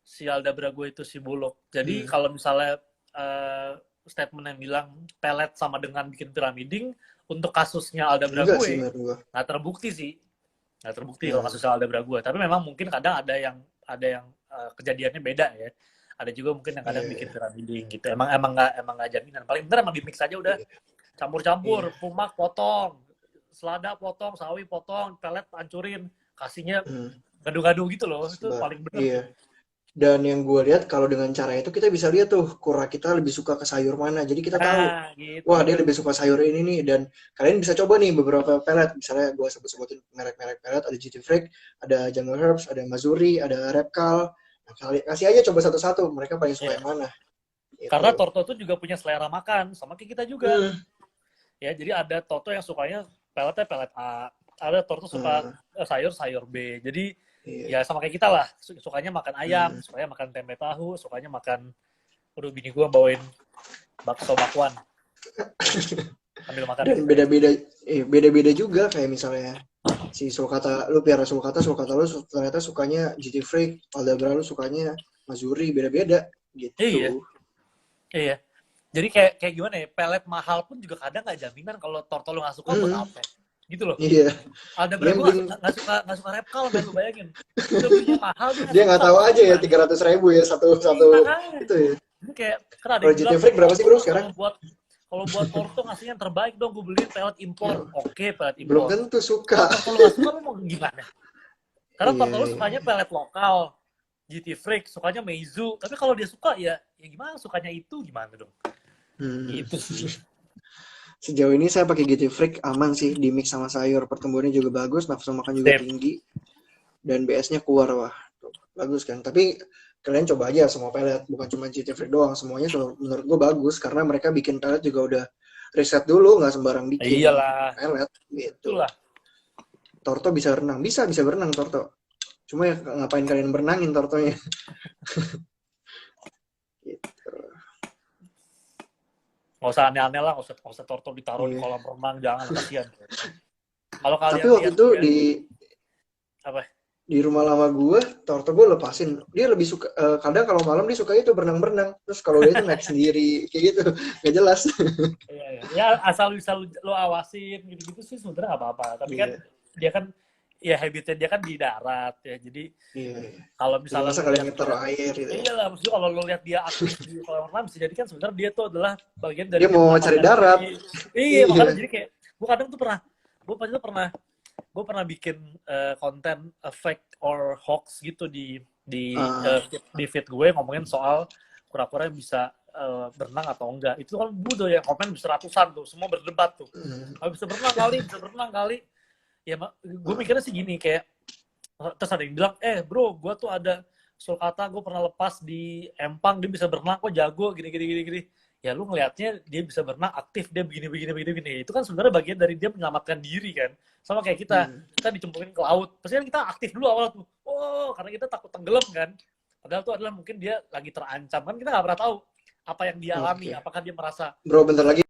si Aldabra gue itu si Bulog. Jadi kalau misalnya statement yang bilang pelet sama dengan bikin pyramiding, untuk kasusnya Aldabra Enggak sih gue menurut gua. nggak terbukti sih. Nggak terbukti kalau kasusnya Aldabra gue. Tapi memang mungkin kadang ada yang kejadiannya beda ya. Ada juga mungkin yang kadang bikin pyramiding gitu. Emang nggak jaminan. Paling bener emang di mix aja udah. Campur-campur, fumak potong, selada potong, sawi potong, pelet hancurin, kasihnya gaduh-gaduh gitu loh. Itu paling bener. Iya. Dan yang gue lihat kalau dengan cara itu kita bisa lihat tuh kura kita lebih suka ke sayur mana. Jadi kita tahu, Gitu. wah dia lebih suka sayur ini nih. Dan kalian bisa coba nih beberapa pelet. Misalnya gue sebut-sebutin merek-merek pelet. Ada GT Freak, ada Jungle Herbs, ada Mazuri, ada Repkal. Nah, kasih aja coba satu-satu. Mereka paling suka yang mana. Gitu. Karena Torto tuh juga punya selera makan, sama kayak kita juga. Ya, jadi ada Torto yang sukanya peletnya pelet A. Ada Torto suka sayur B. Jadi ya sama kayak kita lah, sukanya makan ayam, sukanya makan tempe tahu, sukanya makan, udah bini gue bawain bakso bakwan ambil makan. Dan beda-beda juga kayak misalnya si sulcata, lu piara sulcata lu ternyata sukanya GT Freak, Aldabra lu sukanya Mazuri, beda-beda gitu. Iya. Jadi kayak gimana ya, pelet mahal pun juga kadang nggak jaminan kalau torto lu nggak suka buat apa. Gitu loh. Iya. Ada berapa nggak suka repkal, men, lu bayangin. Udah belinya mahal, dia nggak tahu aja ya 300.000 ya satu itu ya. Ini kayak karena ada yang GT Freak berapa sih bro sekarang? Kalau buat torto ngasih yang terbaik dong, gue beliin pelet impor. Oke, pelet impor. Belum tentu suka. Kalau nggak suka lu mau gimana? Karena torto lu sukanya pelet lokal, GT Freak sukanya Meizu. Tapi kalau dia suka ya gimana, sukanya itu gimana dong? Gitu sih. Sejauh ini saya pakai GT Freak aman sih, di mix sama sayur, pertumbuhannya juga bagus, nafsu makan juga tinggi, dan BS-nya keluar, wah bagus kan. Tapi kalian coba aja semua pelet, bukan cuma GT Freak doang, semuanya menurut gue bagus karena mereka bikin pelet juga udah riset dulu, nggak sembarang bikin pelet gitu. Itulah. Torto bisa berenang, bisa berenang Torto. Cuma ya ngapain kalian berenangin Tortonya? Gitu. Nggak usah aneh-aneh lah, nggak usah torto ditaruh di kolam renang, jangan, kasihan. Kalau kalian tapi waktu itu di rumah lama gue, torto gue lepasin. Dia lebih suka, kadang kalau malam dia suka itu berenang-berenang. Terus kalau dia itu naik sendiri, kayak gitu, nggak jelas. Ya asal bisa lo awasin gitu-gitu sih sebenarnya nggak apa-apa. Tapi kan dia kan ya habitnya dia kan di darat ya, jadi kalau misalnya masa kalian ngeter air gitu. Iyalah, maksudnya kalau lo lihat dia aktif di kolam renang bisa jadi kan sebenarnya dia tuh adalah bagian dari dia mau cari darat. Iya, makanya jadi kayak gue kadang tuh pernah bikin konten fake or hoax gitu di feed gue ngomongin soal kura-kura yang bisa berenang atau enggak. Itu kan budo ya, komen bisa ratusan tuh, semua berdebat tuh. Bisa berenang kali. Ya, gue mikirnya sih gini, kayak terus ada yang bilang, bro, gue tuh ada sulcata, gue pernah lepas di Empang, dia bisa berenang, kok jago, gini. ya lu ngelihatnya dia bisa berenang aktif, dia begini. Itu kan sebenarnya bagian dari dia menyelamatkan diri kan. Sama kayak kita dicemplungin ke laut. Pasti kan kita aktif dulu awal tuh. Oh, karena kita takut tenggelam kan. Padahal itu adalah mungkin dia lagi terancam kan, kita nggak pernah tahu apa yang dia alami, Oke. apakah dia merasa Bro, bentar lagi